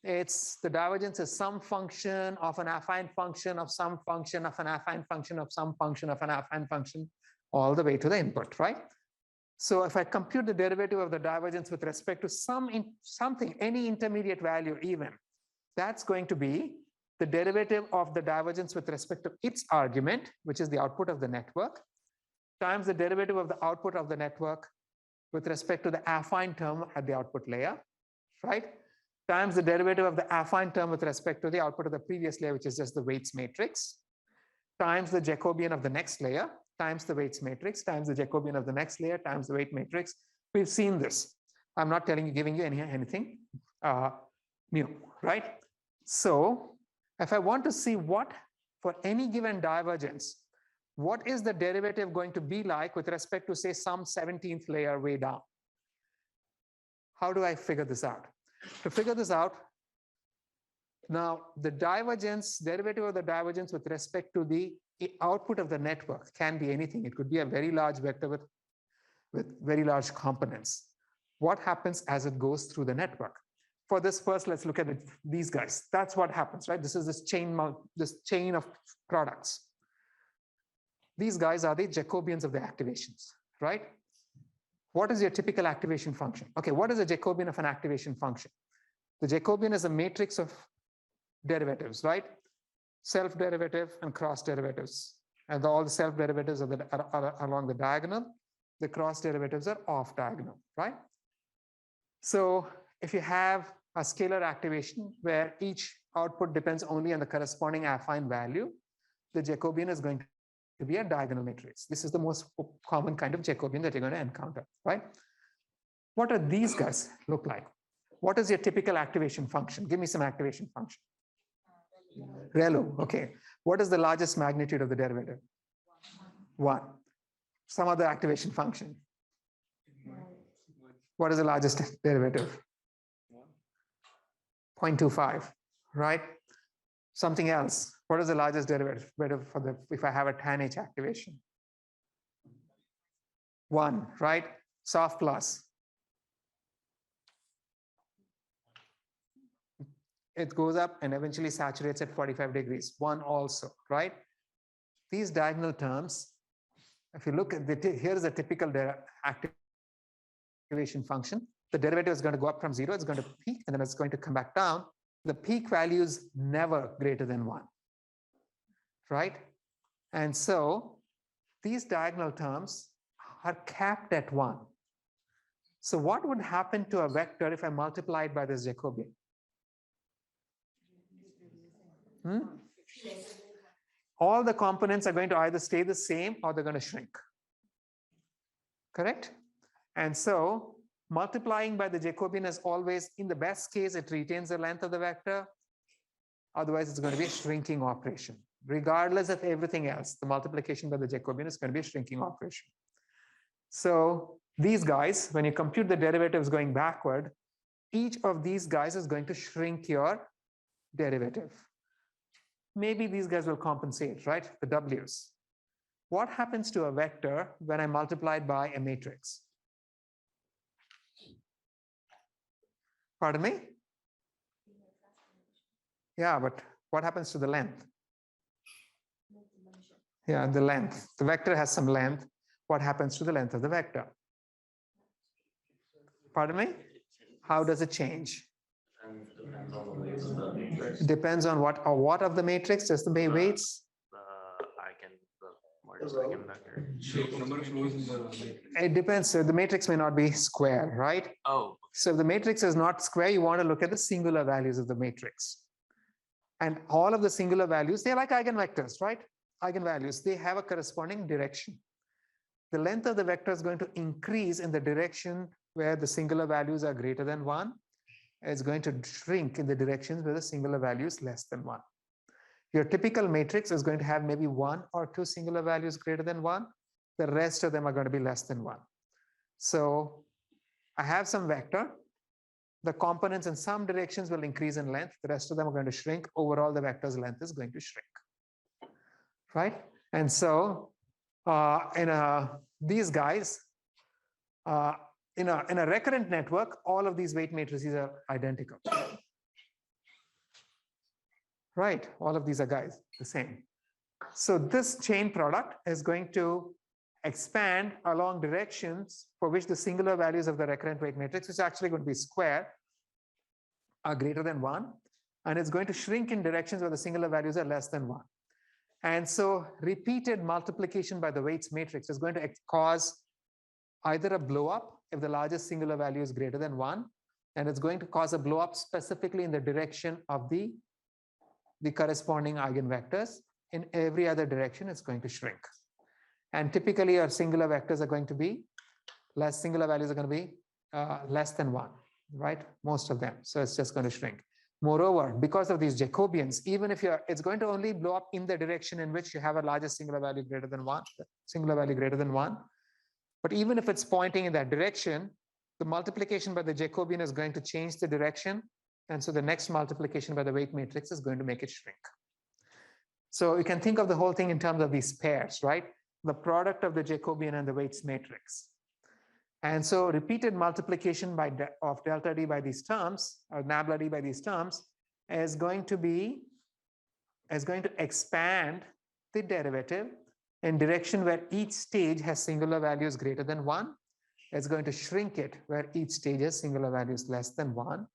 it's the divergence is some function of an affine function of some function of an affine function of some function of an affine function all the way to the input, right? So if I compute the derivative of the divergence with respect to something, any intermediate value even, that's going to be the derivative of the divergence with respect to its argument, which is the output of the network, times the derivative of the output of the network with respect to the affine term at the output layer, right? Times the derivative of the affine term with respect to the output of the previous layer, which is just the weights matrix, times the Jacobian of the next layer, times the weights matrix, times the Jacobian of the next layer, times the weight matrix. We've seen this. I'm not giving you anything new, right? So if I want to see what, for any given divergence, what is the derivative going to be like with respect to, say, some 17th layer way down? How do I figure this out? To figure this out, now the derivative of the divergence with respect to the output of the network can be anything. It could be a very large vector with very large components. What happens as it goes through the network? For this first, let's look at these guys. That's what happens, right? This is this chain of products. These guys are the Jacobians of the activations, right? What is your typical activation function? Okay, what is a Jacobian of an activation function? The Jacobian is a matrix of derivatives, right? Self-derivative and cross derivatives. And all the self-derivatives are along the diagonal. the cross derivatives are off diagonal, right? So if you have a scalar activation where each output depends only on the corresponding affine value, the Jacobian is going to be a diagonal matrix. This is the most common kind of Jacobian that you're going to encounter, right? What are these guys look like? What is your typical activation function? Give me some activation function. ReLU, okay. What is the largest magnitude of the derivative? 1. Some other activation function. What is the largest derivative? 0.25, right? Something else. What is the largest derivative for the if I have a tan H activation? 1, right? Soft plus. It goes up and eventually saturates at 45 degrees. 1 also, right? These diagonal terms, if you look at here is a typical activation function. The derivative is going to go up from 0, it's going to peak, and then it's going to come back down. The peak value is never greater than 1, right? And so these diagonal terms are capped at 1. So what would happen to a vector if I multiply it by this Jacobian? All the components are going to either stay the same or they're going to shrink. Correct? And so multiplying by the Jacobian is always, in the best case, it retains the length of the vector. Otherwise, it's going to be a shrinking operation. Regardless of everything else, the multiplication by the Jacobian is going to be a shrinking operation. So these guys, when you compute the derivatives going backward, each of these guys is going to shrink your derivative. Maybe these guys will compensate, right? The W's. What happens to a vector when I multiply it by a matrix? Pardon me? Yeah, but what happens to the length? Yeah, the length. The vector has some length. What happens to the length of the vector? Pardon me? How does it change? It depends on what of the matrix, just the weights. It depends. So the matrix may not be square, right? Oh. So if the matrix is not square, you want to look at the singular values of the matrix. And all of the singular values, they're like eigenvectors, right? Eigenvalues, they have a corresponding direction. The length of the vector is going to increase in the direction where the singular values are greater than 1. It's going to shrink in the directions where the singular value is less than 1. Your typical matrix is going to have maybe 1 or 2 singular values greater than 1. The rest of them are going to be less than 1. So I have some vector. The components in some directions will increase in length. The rest of them are going to shrink. Overall, the vector's length is going to shrink, right? And so these guys, in a recurrent network, all of these weight matrices are identical. Right, all of these are guys the same. So this chain product is going to expand along directions for which the singular values of the recurrent weight matrix, which is actually going to be square, are greater than 1. And it's going to shrink in directions where the singular values are less than 1. And so repeated multiplication by the weights matrix is going to cause either a blow up if the largest singular value is greater than 1, and it's going to cause a blow up specifically in the direction of the corresponding eigenvectors. In every other direction, it's going to shrink. And typically, our singular vectors are going to be singular values are going to be less than 1, right? Most of them. So it's just going to shrink. Moreover, because of these Jacobians, even if it's going to only blow up in the direction in which you have a largest singular value greater than 1, singular value greater than 1. But even if it's pointing in that direction, the multiplication by the Jacobian is going to change the direction. And so the next multiplication by the weight matrix is going to make it shrink. So you can think of the whole thing in terms of these pairs, right? The product of the Jacobian and the weights matrix. And so repeated multiplication of delta D by these terms, or nabla D by these terms, is going to expand the derivative in direction where each stage has singular values greater than 1. It's going to shrink it where each stage has singular values less than 1.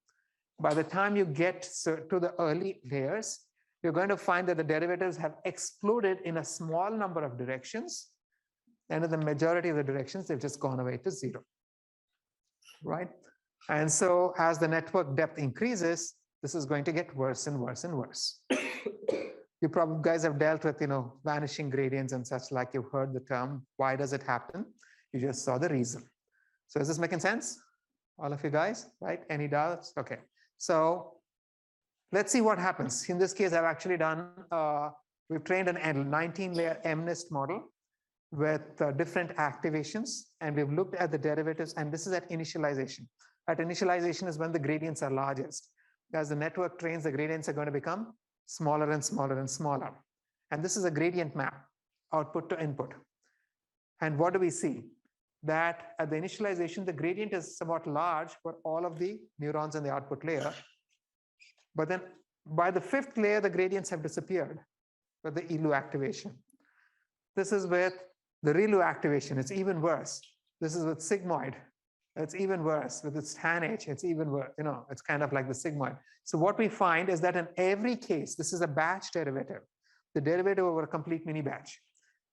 By the time you get to the early layers, you're going to find that the derivatives have exploded in a small number of directions, And in the majority of the directions, they've just gone away to 0, right? And so as the network depth increases, this is going to get worse and worse and worse. You probably guys have dealt with, vanishing gradients and such, like you've heard the term. Why does it happen? You just saw the reason. So is this making sense? All of you guys, right? Any doubts? Okay. So let's see what happens. In this case, I've actually done, we've trained an 19-layer MNIST model with different activations, and we've looked at the derivatives, and this is at initialization. At initialization is when the gradients are largest. As the network trains, the gradients are going to become smaller and smaller and smaller. And this is a gradient map, output to input. And what do we see? That at the initialization, the gradient is somewhat large for all of the neurons in the output layer. But then by the 5th layer, the gradients have disappeared with the ELU activation. This is with the ReLU activation. It's even worse. This is with sigmoid. It's even worse. With its tan H, it's even worse. It's kind of like the sigmoid. So what we find is that in every case, this is a batch derivative, the derivative over a complete mini batch.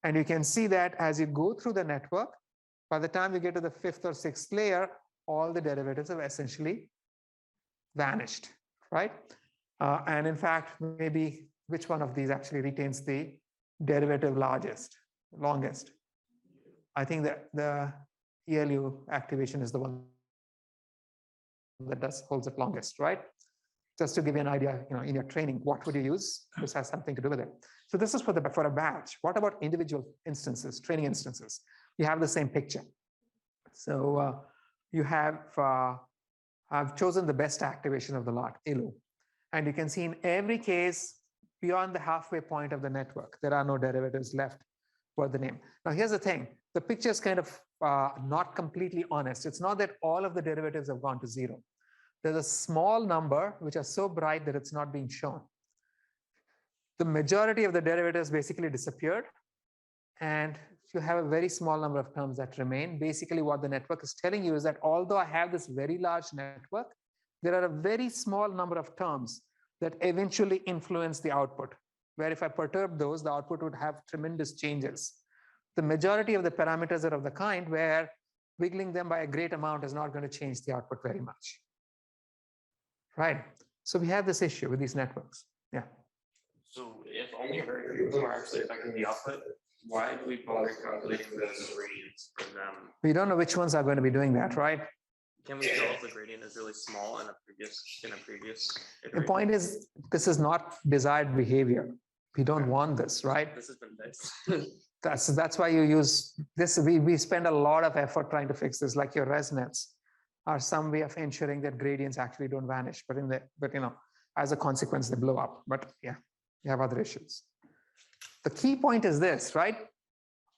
And you can see that as you go through the network, by the time you get to the 5th or 6th layer, all the derivatives have essentially vanished, right? And in fact, maybe which one of these actually retains the derivative longest? I think that the ELU activation is the one that holds it longest, right? Just to give you an idea, in your training, what would you use? This has something to do with it. So this is for a batch. What about individual instances, training instances? You have the same picture. So you have, I've chosen the best activation of the lot, ELU. And you can see in every case, beyond the halfway point of the network, there are no derivatives left for the name. Now, here's the thing. The picture is kind of not completely honest. It's not that all of the derivatives have gone to 0. There's a small number which are so bright that it's not being shown. The majority of the derivatives basically disappeared. And you have a very small number of terms that remain. Basically, what the network is telling you is that although I have this very large network, there are a very small number of terms that eventually influence the output, where if I perturb those, the output would have tremendous changes. The majority of the parameters are of the kind where wiggling them by a great amount is not going to change the output very much. Right? So we have this issue with these networks. Yeah. So if only very few of them are actually affecting the output, why do we bother calculating the gradients for them? We don't know which ones are going to be doing that, right? Can we tell if the gradient is really small in a previous The iteration? point is, this is not desired behavior. We don't want this, right? This has been fixed. That's why you use this. We spend a lot of effort trying to fix this, like your resonets are some way of ensuring that gradients actually don't vanish, but as a consequence, they blow up. But yeah, you have other issues. The key point is this, right?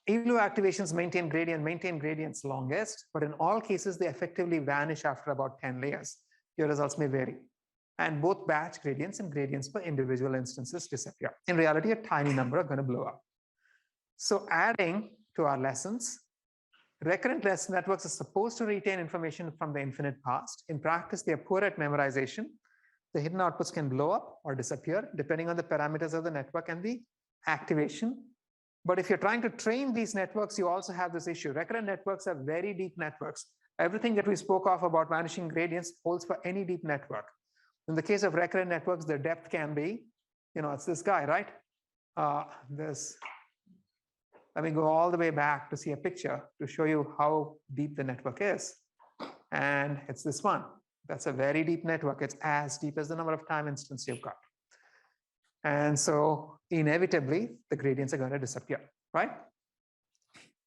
ELU activations maintain gradients longest, but in all cases, they effectively vanish after about 10 layers. Your results may vary. And both batch gradients and gradients for individual instances disappear. In reality, a tiny number are going to blow up. So adding to our lessons, recurrent networks are supposed to retain information from the infinite past. In practice, they are poor at memorization. The hidden outputs can blow up or disappear depending on the parameters of the network and the activation. But if you're trying to train these networks, you also have this issue. Recurrent networks are very deep networks. Everything that we spoke of about vanishing gradients holds for any deep network. In the case of recurrent networks, the depth can be, it's this guy, right? Let me go all the way back to see a picture to show you how deep the network is. And it's this one. That's a very deep network. It's as deep as the number of time instance you've got. And so inevitably, the gradients are going to disappear, right?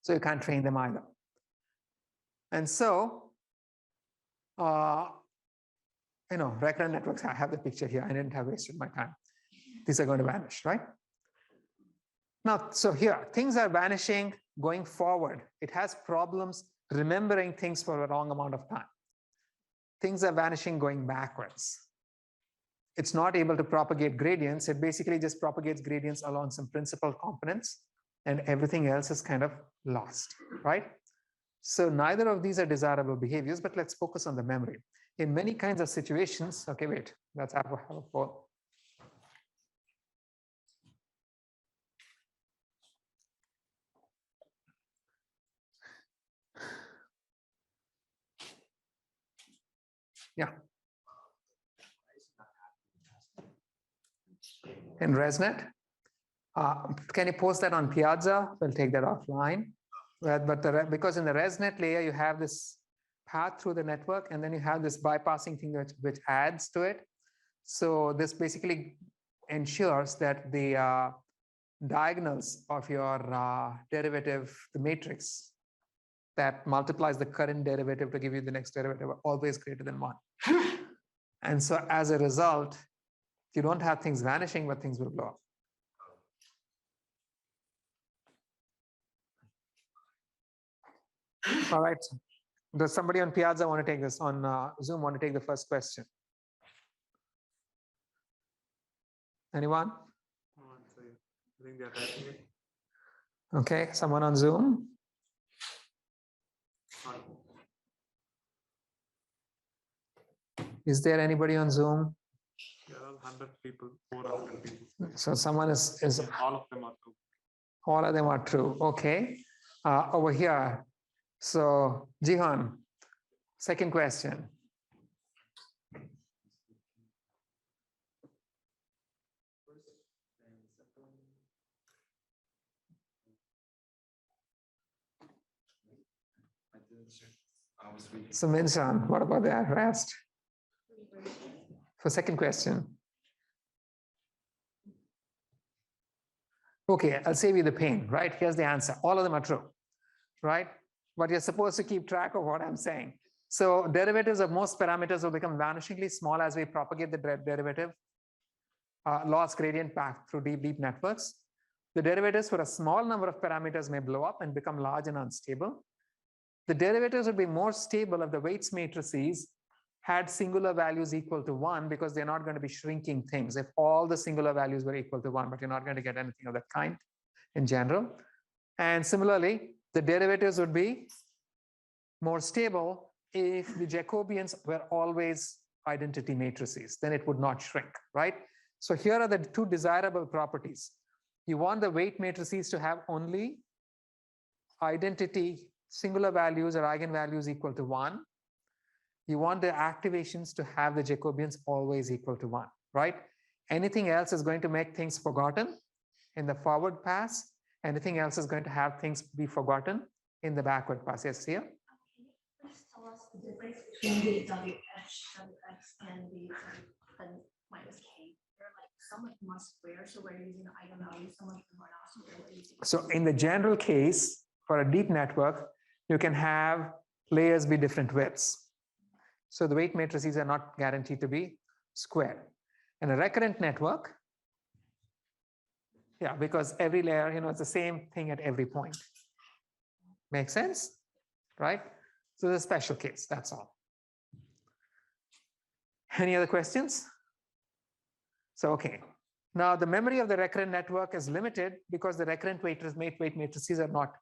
So you can't train them either. And so, recurrent networks, I have the picture here. I didn't have wasted my time. These are going to vanish, right? Now, so here, things are vanishing going forward. It has problems remembering things for a long amount of time. Things are vanishing going backwards. It's not able to propagate gradients. It basically just propagates gradients along some principal components, and everything else is kind of lost, right? So neither of these are desirable behaviors, but let's focus on the memory. In many kinds of situations, okay, wait, let's have a poll. Yeah. In ResNet. Can you post that on Piazza? We'll take that offline. Because in the ResNet layer, you have this path through the network, and then you have this bypassing thing which adds to it. So this basically ensures that the diagonals of your derivative, the matrix that multiplies the current derivative to give you the next derivative, are always greater than 1. And so as a result, you don't have things vanishing, but things will blow up. All right. Does somebody on Piazza want to take this, on Zoom want to take the first question? Anyone? I think they're typing it. Okay, someone on Zoom? Is there anybody on Zoom? There are 100 people, 400 people. So someone is All of them are true. all of them are true. Okay. Over here. So Jihan, second question. So Minshan, what about the rest? For second question. Okay, I'll save you the pain, right? Here's the answer. All of them are true, right? But you're supposed to keep track of what I'm saying. So derivatives of most parameters will become vanishingly small as we propagate the derivative loss gradient back through deep networks. The derivatives for a small number of parameters may blow up and become large and unstable. The derivatives would be more stable if the weights matrices had singular values equal to 1, because they're not going to be shrinking things. If all the singular values were equal to 1, but you're not going to get anything of that kind in general. And similarly, the derivatives would be more stable if the Jacobians were always identity matrices, then it would not shrink, right? So here are the two desirable properties. You want the weight matrices to have only identity singular values or eigenvalues equal to 1. You want the activations to have the Jacobians always equal to 1, right? Anything else is going to make things forgotten in the forward pass. Anything else is going to have things be forgotten in the backward pass. Yes, here. Please tell us the difference between the WX and the minus K. They're like, some of them are square, so we're using the eigenvalue, some of them are not square, we're using. So in the general case, for a deep network, you can have layers be different widths. So the weight matrices are not guaranteed to be square. In a recurrent network, yeah, because every layer, it's the same thing at every point. Make sense? Right? So the special case, that's all. Any other questions? So, okay. Now the memory of the recurrent network is limited because the recurrent weight matrices are not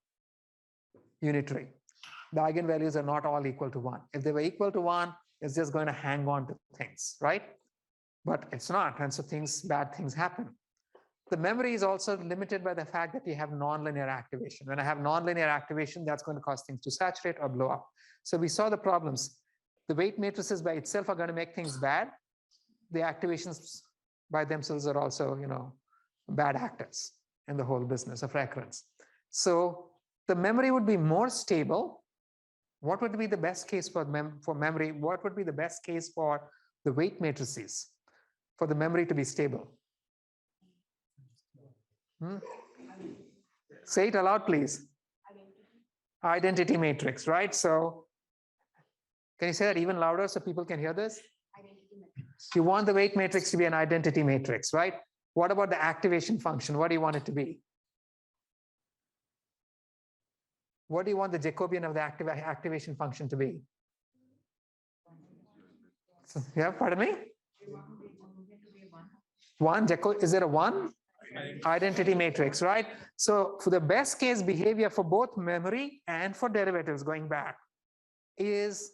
unitary. The eigenvalues are not all equal to 1. If they were equal to 1, it's just going to hang on to things, right? But it's not, and so bad things happen. The memory is also limited by the fact that you have nonlinear activation. When I have nonlinear activation, that's going to cause things to saturate or blow up. So we saw the problems. The weight matrices by itself are going to make things bad. The activations by themselves are also, bad actors in the whole business of recurrence. So the memory would be more stable. What would be the best case for memory? What would be the best case for the weight matrices for the memory to be stable? Say it aloud, please. Identity matrix, right? So can you say that even louder so people can hear this? You want the weight matrix to be an identity matrix, right? What about the activation function? What do you want it to be? What do you want the Jacobian of the activation function to be? So, yeah, pardon me? One, is there a 1? Identity matrix, right? So for the best case behavior for both memory and for derivatives going back is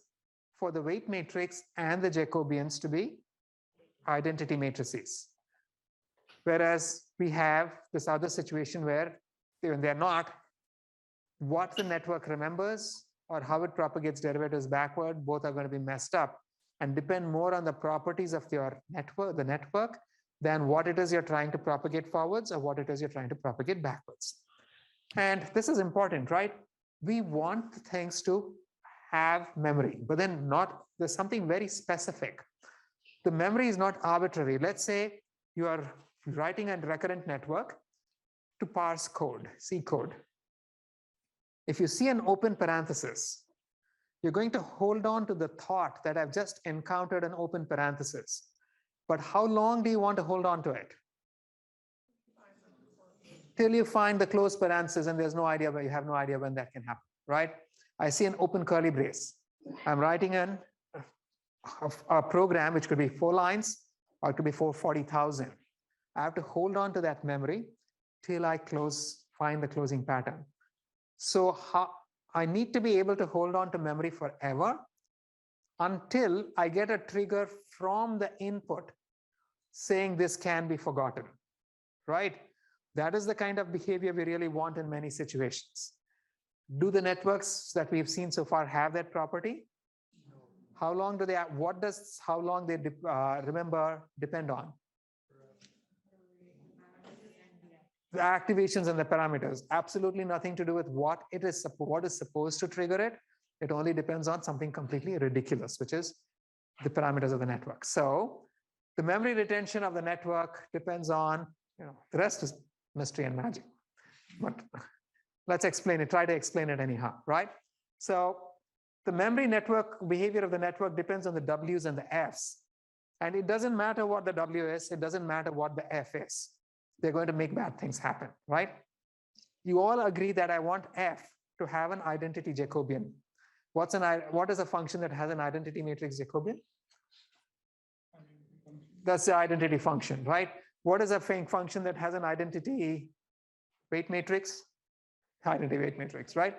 for the weight matrix and the Jacobians to be identity matrices. Whereas we have this other situation where they're not, what the network remembers or how it propagates derivatives backward, both are going to be messed up. and depend more on the properties of your network, the network, than what it is you're trying to propagate forwards or what it is you're trying to propagate backwards. And this is important, right? We want things to have memory, but then there's something very specific. The memory is not arbitrary. Let's say you are writing a recurrent network to parse code, C code. If you see an open parenthesis, you're going to hold on to the thought that I've just encountered an open parenthesis. But how long do you want to hold on to it? Till you find the closed parenthesis, and there's no idea where you have no idea when that can happen, right? I see an open curly brace. I'm writing a program which could be 4 lines or it could be 40,000. I have to hold on to that memory till I find the closing pattern. So I need to be able to hold on to memory forever until I get a trigger from the input saying this can be forgotten, right? That is the kind of behavior we really want in many situations. Do the networks that we've seen so far have that property? How long do they have? How long they remember depend on? The activations and the parameters. Absolutely nothing to do with what is supposed to trigger it. It only depends on something completely ridiculous, which is the parameters of the network. So the memory retention of the network depends on, the rest is mystery and magic. But let's explain it, try to explain it anyhow, right? So the memory network behavior of the network depends on the W's and the F's. And it doesn't matter what the W is, it doesn't matter what the F is. They're going to make bad things happen, right? You all agree that I want F to have an identity Jacobian. What is a function that has an identity matrix Jacobian? That's the identity function, right? What is a function that has an identity weight matrix? Identity weight matrix, right?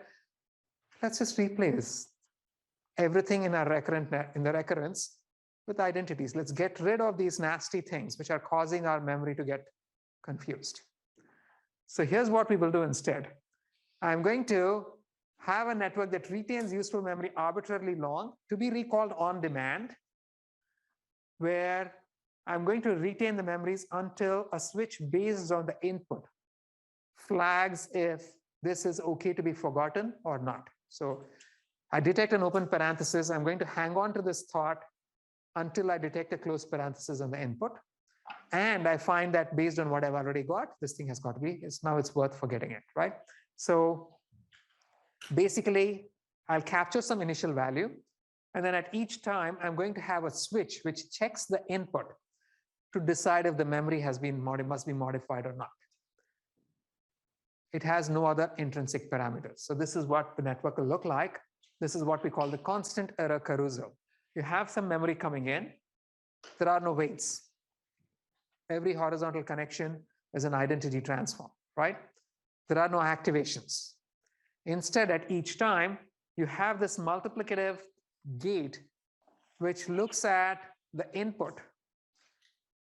Let's just replace everything in our recurrence with identities. Let's get rid of these nasty things which are causing our memory to get confused. So here's what we will do instead. I'm going to have a network that retains useful memory arbitrarily long to be recalled on demand, where I'm going to retain the memories until a switch based on the input flags if this is okay to be forgotten or not. So I detect an open parenthesis. I'm going to hang on to this thought until I detect a closed parenthesis on the input. And I find that based on what I've already got, this thing has got to be, now it's worth forgetting it, right? So basically, I'll capture some initial value. And then at each time, I'm going to have a switch which checks the input to decide if the memory must be modified or not. It has no other intrinsic parameters. So this is what the network will look like. This is what we call the constant error carousel. You have some memory coming in. There are no weights. Every horizontal connection is an identity transform, right? There are no activations. Instead, at each time, you have this multiplicative gate which looks at the input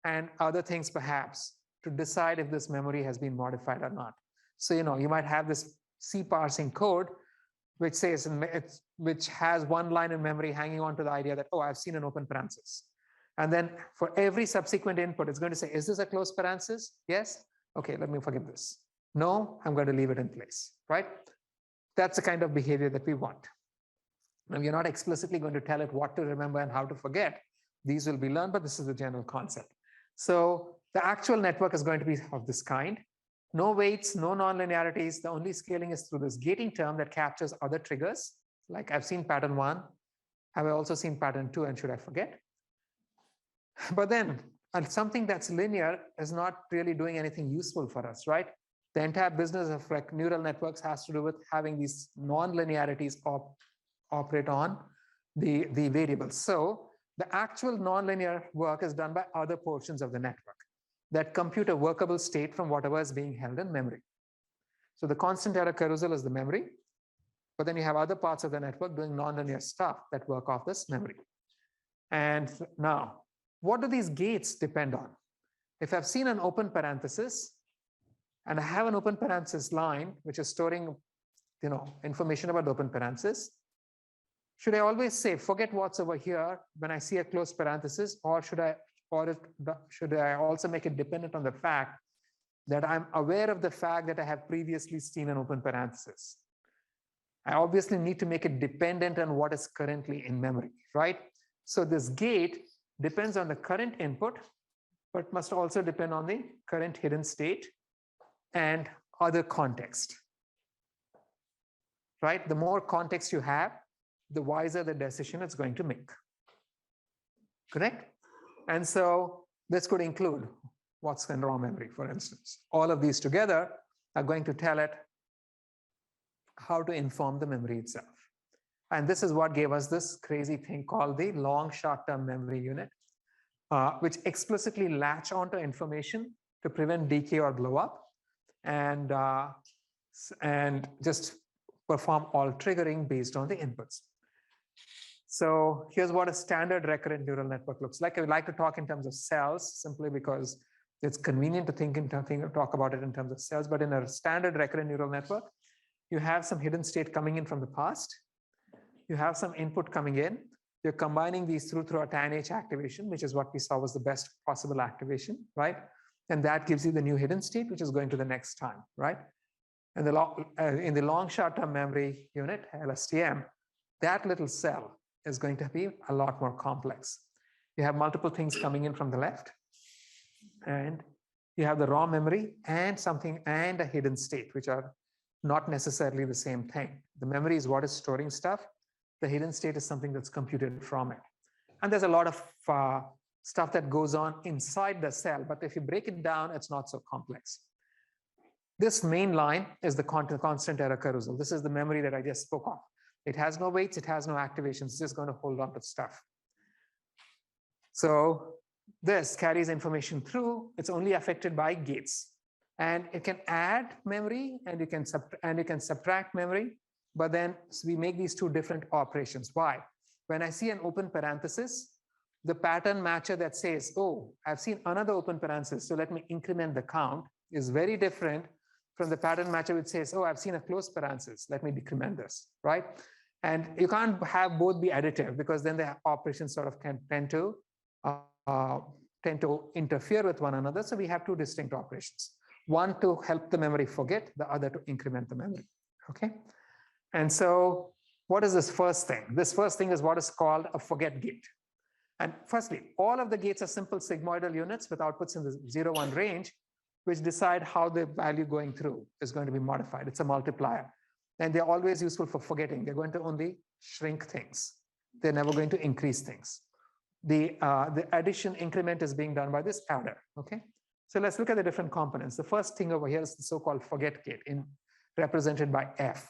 and other things perhaps to decide if this memory has been modified or not. So, you might have this C parsing code which says, which has one line in memory hanging on to the idea that, oh, I've seen an open parenthesis. And then for every subsequent input, it's going to say, is this a closed parenthesis? Yes. Okay, let me forgive this. No, I'm going to leave it in place, right? That's the kind of behavior that we want. Now, we're not explicitly going to tell it what to remember and how to forget. These will be learned, but this is the general concept. So the actual network is going to be of this kind. No weights, no nonlinearities. The only scaling is through this gating term that captures other triggers. Like I've seen pattern 1. Have I also seen pattern 2, and should I forget? But then something that's linear is not really doing anything useful for us, right? The entire business of neural networks has to do with having these non-linearities operate on the variables. So the actual nonlinear work is done by other portions of the network that compute a workable state from whatever is being held in memory. So the constant error carousel is the memory, but then you have other parts of the network doing nonlinear stuff that work off this memory. And now, what do these gates depend on? If I've seen an open parenthesis and I have an open parenthesis line, which is storing, information about the open parenthesis, should I always say, forget what's over here when I see a closed parenthesis, or should I also make it dependent on the fact that I'm aware of the fact that I have previously seen an open parenthesis? I obviously need to make it dependent on what is currently in memory, right? So this gate depends on the current input, but must also depend on the current hidden state and other context, right? The more context you have, the wiser the decision it's going to make, correct? And so this could include what's in raw memory, for instance. All of these together are going to tell it how to inform the memory itself. And this is what gave us this crazy thing called the long short-term memory unit, which explicitly latch onto information to prevent decay or blow up, and just perform all triggering based on the inputs. So here's what a standard recurrent neural network looks like. I would like to talk in terms of cells simply because it's convenient to talk about it in terms of cells. But in a standard recurrent neural network, you have some hidden state coming in from the past. You have some input coming in. You're combining these through a tanh activation, which is what we saw was the best possible activation, right? And that gives you the new hidden state, which is going to the next time, right? And in the long short-term memory unit, LSTM, that little cell is going to be a lot more complex. You have multiple things coming in from the left, and you have the raw memory and a hidden state, which are not necessarily the same thing. The memory is what is storing stuff. The hidden state is something that's computed from it. And there's a lot of stuff that goes on inside the cell, but if you break it down, it's not so complex. This main line is the constant error carousel. This is the memory that I just spoke of. It has no weights, it has no activations, it's just going to hold on to stuff. So this carries information through, it's only affected by gates. And it can add memory and you can subtract memory, but then we make these two different operations. Why? When I see an open parenthesis, the pattern matcher that says, oh, I've seen another open parenthesis, so let me increment the count, is very different from the pattern matcher which says, oh, I've seen a closed parenthesis, let me decrement this, right? And you can't have both be additive because then the operations sort of can tend to interfere with one another. So we have two distinct operations. One to help the memory forget, the other to increment the memory, okay? And so what is this first thing? This first thing is what is called a forget gate. And firstly, all of the gates are simple sigmoidal units with outputs in the 0, 1 range, which decide how the value going through is going to be modified. It's a multiplier. And they're always useful for forgetting. They're going to only shrink things. They're never going to increase things. The addition increment is being done by this adder, okay? So let's look at the different components. The first thing over here is the so-called forget gate represented by F.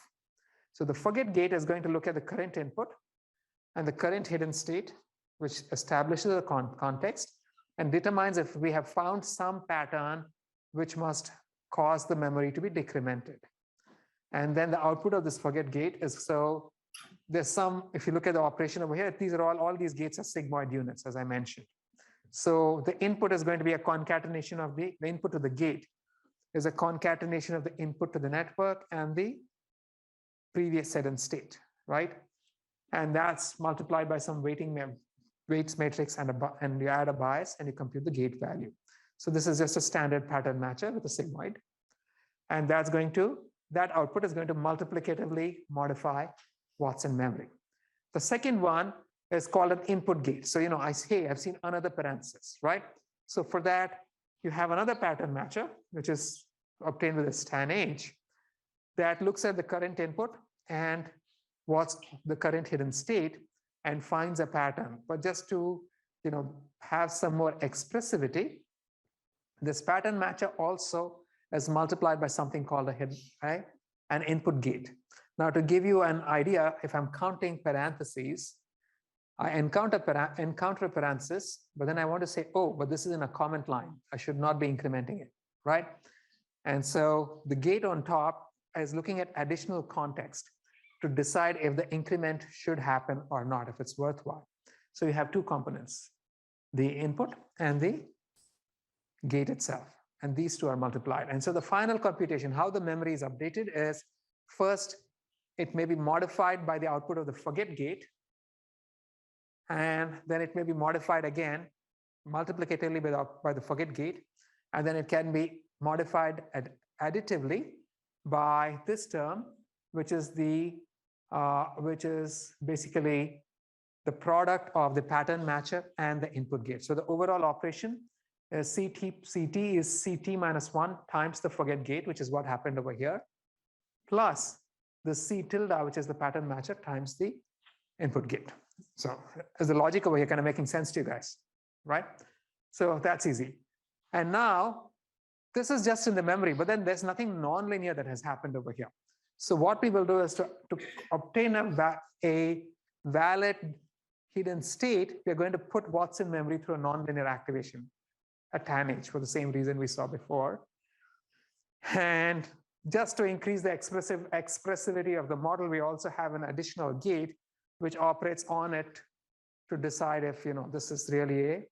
So the forget gate is going to look at the current input and the current hidden state, which establishes the context and determines if we have found some pattern which must cause the memory to be decremented. And then the output of this forget gate is, so there's some, if you look at the operation over here, these are all these gates are sigmoid units, as I mentioned. So the input is going to be a concatenation of the input to the gate is a concatenation of the input to the network and the previous hidden state, right? And that's multiplied by some weights matrix and you add a bias and you compute the gate value. So this is just a standard pattern matcher with a sigmoid. And that output is going to multiplicatively modify what's in memory. The second one is called an input gate. So, I've seen another parenthesis, right? So for that, you have another pattern matcher, which is obtained with this tanh, that looks at the current input and what's the current hidden state and finds a pattern. But just to, have some more expressivity, this pattern matcher also is multiplied by something called an input gate. Now, to give you an idea, if I'm counting parentheses, I encounter a parenthesis, but then I want to say, oh, but this is in a comment line. I should not be incrementing it, right? And so the gate on top is looking at additional context to decide if the increment should happen or not, if it's worthwhile. So you have two components, the input and the gate itself. And these two are multiplied. And so the final computation, how the memory is updated is, first, it may be modified by the output of the forget gate, and then it may be modified again multiplicatively by the forget gate, and then it can be modified additively by this term, which is basically the product of the pattern matcher and the input gate. So the overall operation is CT is CT minus 1 times the forget gate, which is what happened over here, plus the C tilde, which is the pattern matcher, times the input gate. So is the logic over here kind of making sense to you guys, right? So that's easy. And now this is just in the memory, but then there's nothing nonlinear that has happened over here. So what we will do is to obtain a valid hidden state, we're going to put what's in memory through a nonlinear activation, a tan H, for the same reason we saw before. And just to increase the expressivity of the model, we also have an additional gate which operates on it to decide if this is really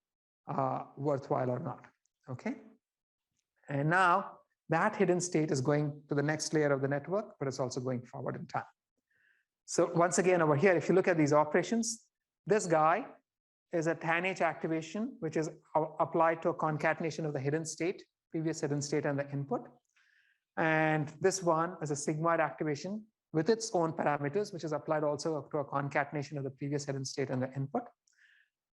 worthwhile or not. Okay. And now that hidden state is going to the next layer of the network, but it's also going forward in time. So once again, over here, if you look at these operations, this guy is a tan H activation, which is applied to a concatenation of the hidden state, previous hidden state and the input. And this one is a sigmoid activation with its own parameters, which is applied also to a concatenation of the previous hidden state and the input.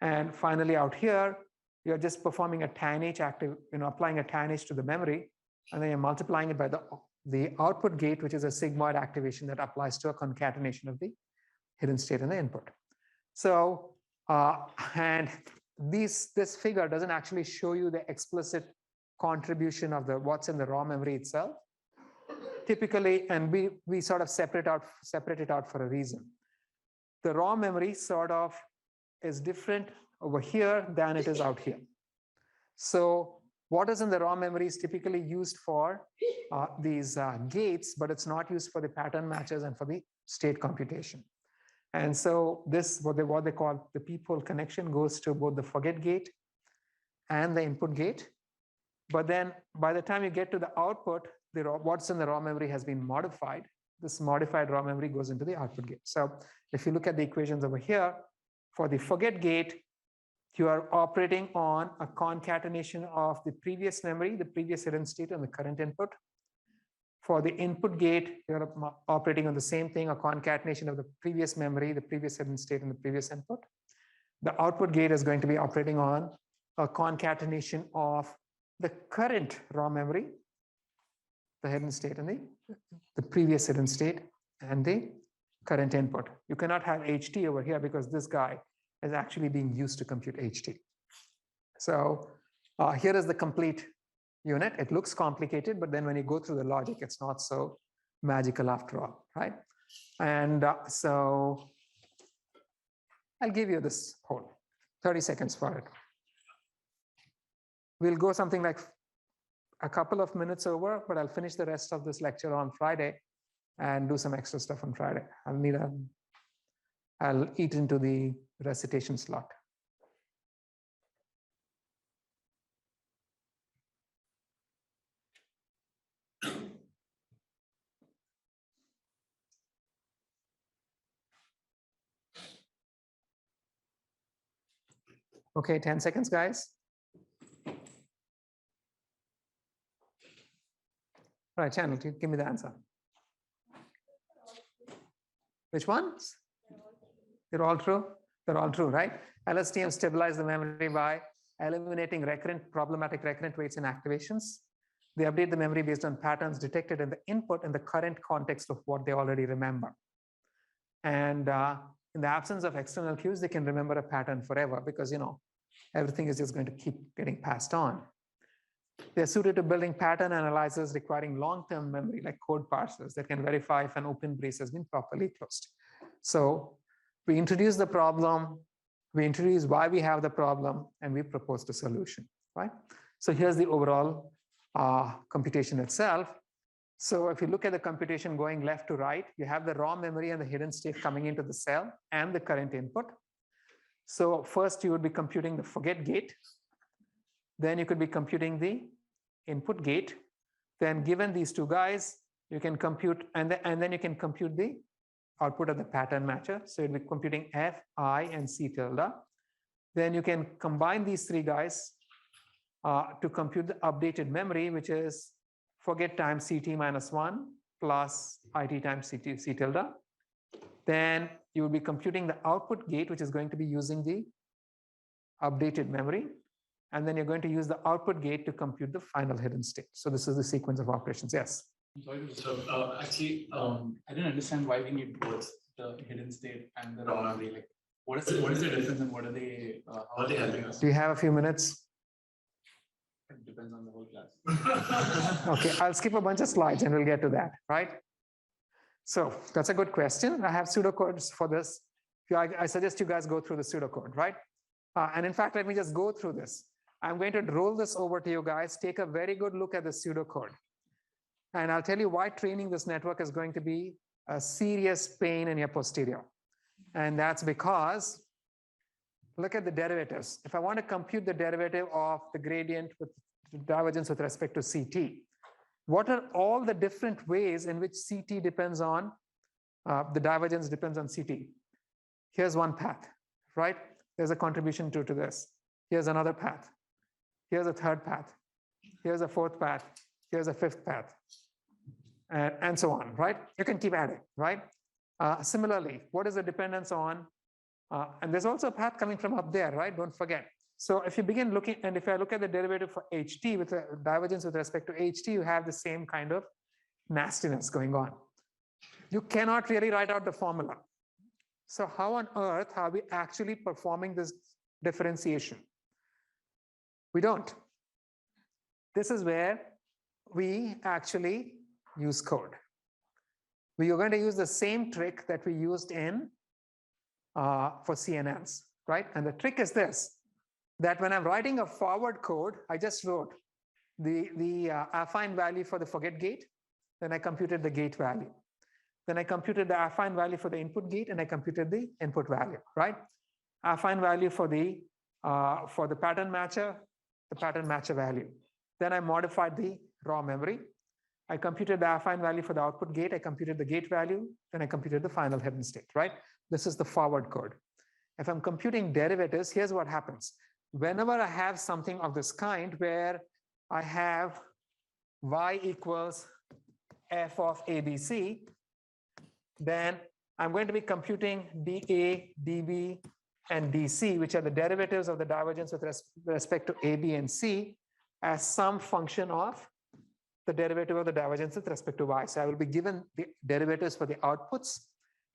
And finally out here, you're just performing a tan H applying a tan H to the memory, and then you're multiplying it by the output gate, which is a sigmoid activation that applies to a concatenation of the hidden state and the input. So, and this figure doesn't actually show you the explicit contribution of what's in the raw memory itself. Typically, and we sort of separate it out for a reason. The raw memory sort of is different over here than it is out here. So what is in the raw memory is typically used for these gates, but it's not used for the pattern matches and for the state computation. And so this, what they call the peephole connection, goes to both the forget gate and the input gate. But then by the time you get to the output, what's in the raw memory has been modified. This modified raw memory goes into the output gate. So if you look at the equations over here, for the forget gate, you are operating on a concatenation of the previous memory, the previous hidden state, and the current input. For the input gate, you're operating on the same thing, a concatenation of the previous memory, the previous hidden state, and the previous input. The output gate is going to be operating on a concatenation of the current raw memory, the hidden state, and the previous hidden state, and the current input. You cannot have HT over here because this guy is actually being used to compute HT. So here is the complete unit. It looks complicated, but then when you go through the logic, it's not so magical after all, right? And so I'll give you this whole 30 seconds for it. We'll go something like a couple of minutes over, but I'll finish the rest of this lecture on Friday and do some extra stuff on Friday. I'll eat into the recitation slot. Okay, 10 seconds, guys. All right, Channel, give me the answer. Which ones? They're all true? They're all true, right? LSTMs stabilize the memory by eliminating problematic recurrent waits and activations. They update the memory based on patterns detected in the input in the current context of what they already remember. And in the absence of external cues, they can remember a pattern forever because, everything is just going to keep getting passed on. They're suited to building pattern analyzers requiring long-term memory, like code parsers that can verify if an open brace has been properly closed. So we introduce the problem, we introduce why we have the problem, and we propose a solution, right? So here's the overall computation itself. So if you look at the computation going left to right, you have the raw memory and the hidden state coming into the cell and the current input. So first you would be computing the forget gate. Then you could be computing the input gate. Then given these two guys, you can compute, and then you can compute the output of the pattern matcher. So you'll be computing F, I, and C tilde. Then you can combine these three guys to compute the updated memory, which is forget times CT minus 1 plus IT times CT, C tilde. Then you will be computing the output gate, which is going to be using the updated memory. And then you're going to use the output gate to compute the final hidden state. So this is the sequence of operations. Yes. I'm sorry to disturb. Actually, I didn't understand why we need both the hidden state and the raw memory. Like, what is the difference and what are they? How are they helping us? Do you have a few minutes? It depends on the whole class. Okay, I'll skip a bunch of slides and we'll get to that, right? So that's a good question. I have pseudocodes for this. I suggest you guys go through the pseudocode, right? And in fact, let me just go through this. I'm going to roll this over to you guys. Take a very good look at the pseudocode. And I'll tell you why training this network is going to be a serious pain in your posterior. And that's because, look at the derivatives. If I want to compute the derivative of the gradient with divergence with respect to CT, what are all the different ways in which CT depends on, the divergence depends on CT? Here's one path, right? There's a contribution to this. Here's another path. Here's a third path. Here's a fourth path. Here's a fifth path. And so on, right? You can keep adding, right? Similarly, what is the dependence on? And there's also a path coming from up there, right? Don't forget. So if you begin looking, and if I look at the derivative for HT with a divergence with respect to HT, you have the same kind of nastiness going on. You cannot really write out the formula. So how on earth are we actually performing this differentiation? We don't. This is where we actually use code. We are going to use the same trick that we used in for CNNs, right? And the trick is this, that when I'm writing a forward code, I just wrote the affine value for the forget gate, then I computed the gate value. Then I computed the affine value for the input gate, and I computed the input value, right? Affine value for the pattern matcher, the pattern matcher value. Then I modified the raw memory. I computed the affine value for the output gate. I computed the gate value. Then I computed the final hidden state, right? This is the forward code. If I'm computing derivatives, here's what happens. Whenever I have something of this kind where I have y equals f of ABC, then I'm going to be computing dA, dB, and dC, which are the derivatives of the divergence with respect to A, B, and C, as some function of the derivative of the divergence with respect to y. So I will be given the derivatives for the outputs,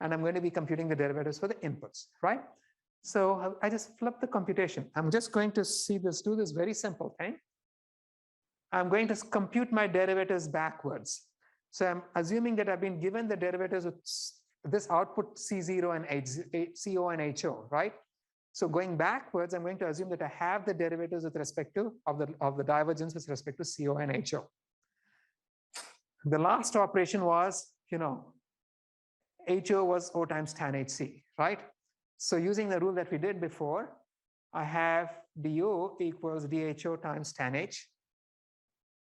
and I'm going to be computing the derivatives for the inputs, right? So I just flip the computation. I'm just going to do this very simple thing. I'm going to compute my derivatives backwards. So I'm assuming that I've been given the derivatives with this output C0 and CO and HO, right? So going backwards, I'm going to assume that I have the derivatives with respect to of the divergence with respect to CO and HO. The last operation was, HO was O times tan HC, right? So using the rule that we did before, I have DO equals DHO times tan H.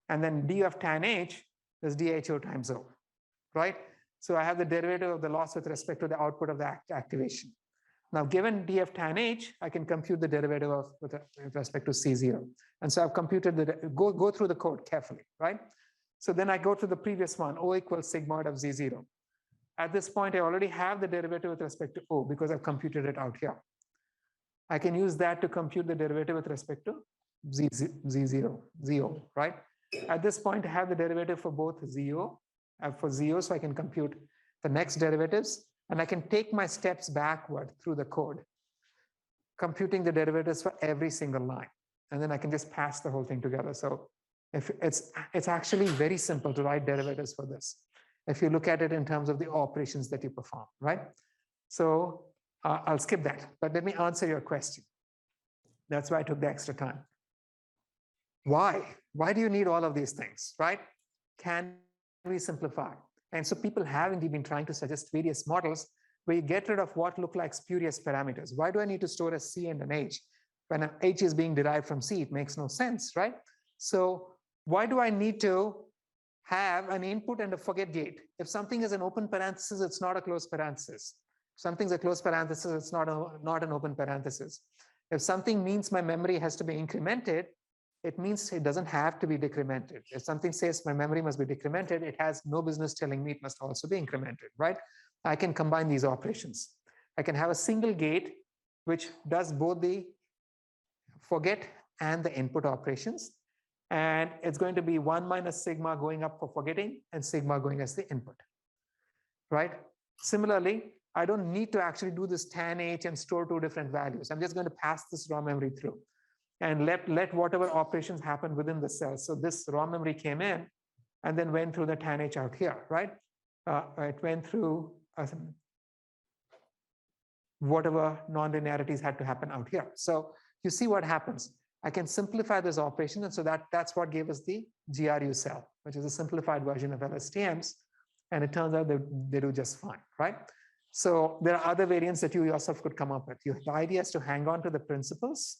And then D of tan H is DHO times O, right? So I have the derivative of the loss with respect to the output of the activation. Now, given D of tan H, I can compute the derivative with respect to C0. And so I've computed go through the code carefully, right? So then I go to the previous one, O equals sigmoid of Z0. At this point, I already have the derivative with respect to O because I've computed it out here. I can use that to compute the derivative with respect to ZO, right? At this point, I have the derivative for both ZO, so I can compute the next derivatives, and I can take my steps backward through the code, computing the derivatives for every single line. And then I can just pass the whole thing together. So if it's actually very simple to write derivatives for this, if you look at it in terms of the operations that you perform, right? So I'll skip that, but let me answer your question. That's why I took the extra time. Why? Why do you need all of these things, right? Can we simplify? And so people have indeed been trying to suggest various models where you get rid of what look like spurious parameters. Why do I need to store a C and an H? When an H is being derived from C, it makes no sense, right? So why do I need to have an input and a forget gate. If something is an open parenthesis, it's not a closed parenthesis. If something's a closed parenthesis, it's not an open parenthesis. If something means my memory has to be incremented, it means it doesn't have to be decremented. If something says my memory must be decremented, it has no business telling me it must also be incremented, right? I can combine these operations. I can have a single gate which does both the forget and the input operations. And it's going to be 1 minus sigma going up for forgetting and sigma going as the input, right? Similarly, I don't need to actually do this tan h and store two different values. I'm just going to pass this raw memory through and let whatever operations happen within the cell. So this raw memory came in and then went through the tan h out here, right? It went through whatever non-linearities had to happen out here. So you see what happens. I can simplify this operation, and so that's what gave us the GRU cell, which is a simplified version of LSTMs, and it turns out they do just fine, right? So there are other variants that you yourself could come up with. The idea is to hang on to the principles,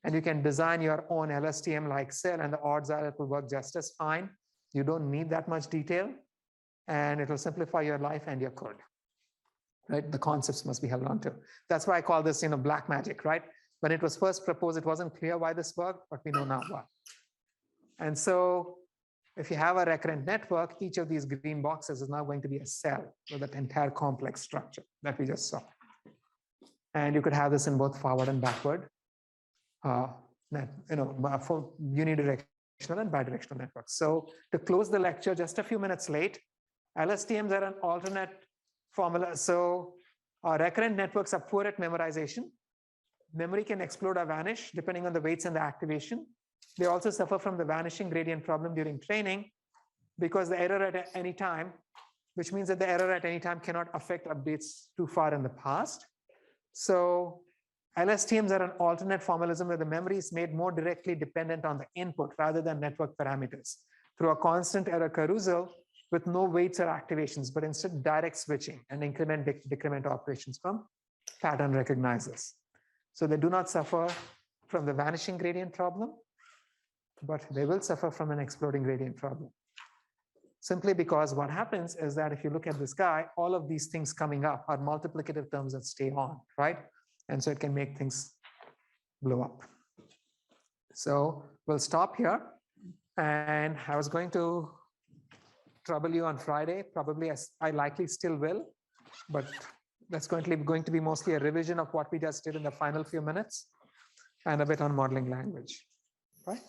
and you can design your own LSTM-like cell, and the odds are it will work just as fine. You don't need that much detail, and it will simplify your life and your code, right? The concepts must be held on to. That's why I call this, black magic, right? When it was first proposed, it wasn't clear why this worked, but we know now why. And so if you have a recurrent network, each of these green boxes is now going to be a cell with that entire complex structure that we just saw. And you could have this in both forward and backward, for unidirectional and bidirectional networks. So to close the lecture just a few minutes late, LSTMs are an alternate formula. So our recurrent networks are poor at memorization. Memory can explode or vanish depending on the weights and the activation. They also suffer from the vanishing gradient problem during training because the error at any time, which means that the error at any time cannot affect updates too far in the past. So LSTMs are an alternate formalism where the memory is made more directly dependent on the input rather than network parameters through a constant error carousel with no weights or activations, but instead direct switching and increment decrement operations from pattern recognizers. So they do not suffer from the vanishing gradient problem, but they will suffer from an exploding gradient problem. Simply because what happens is that if you look at this guy, all of these things coming up are multiplicative terms that stay on, right? And so it can make things blow up. So we'll stop here. And I was going to trouble you on Friday, probably as I likely still will, but that's going to be mostly a revision of what we just did in the final few minutes and a bit on modeling language, right?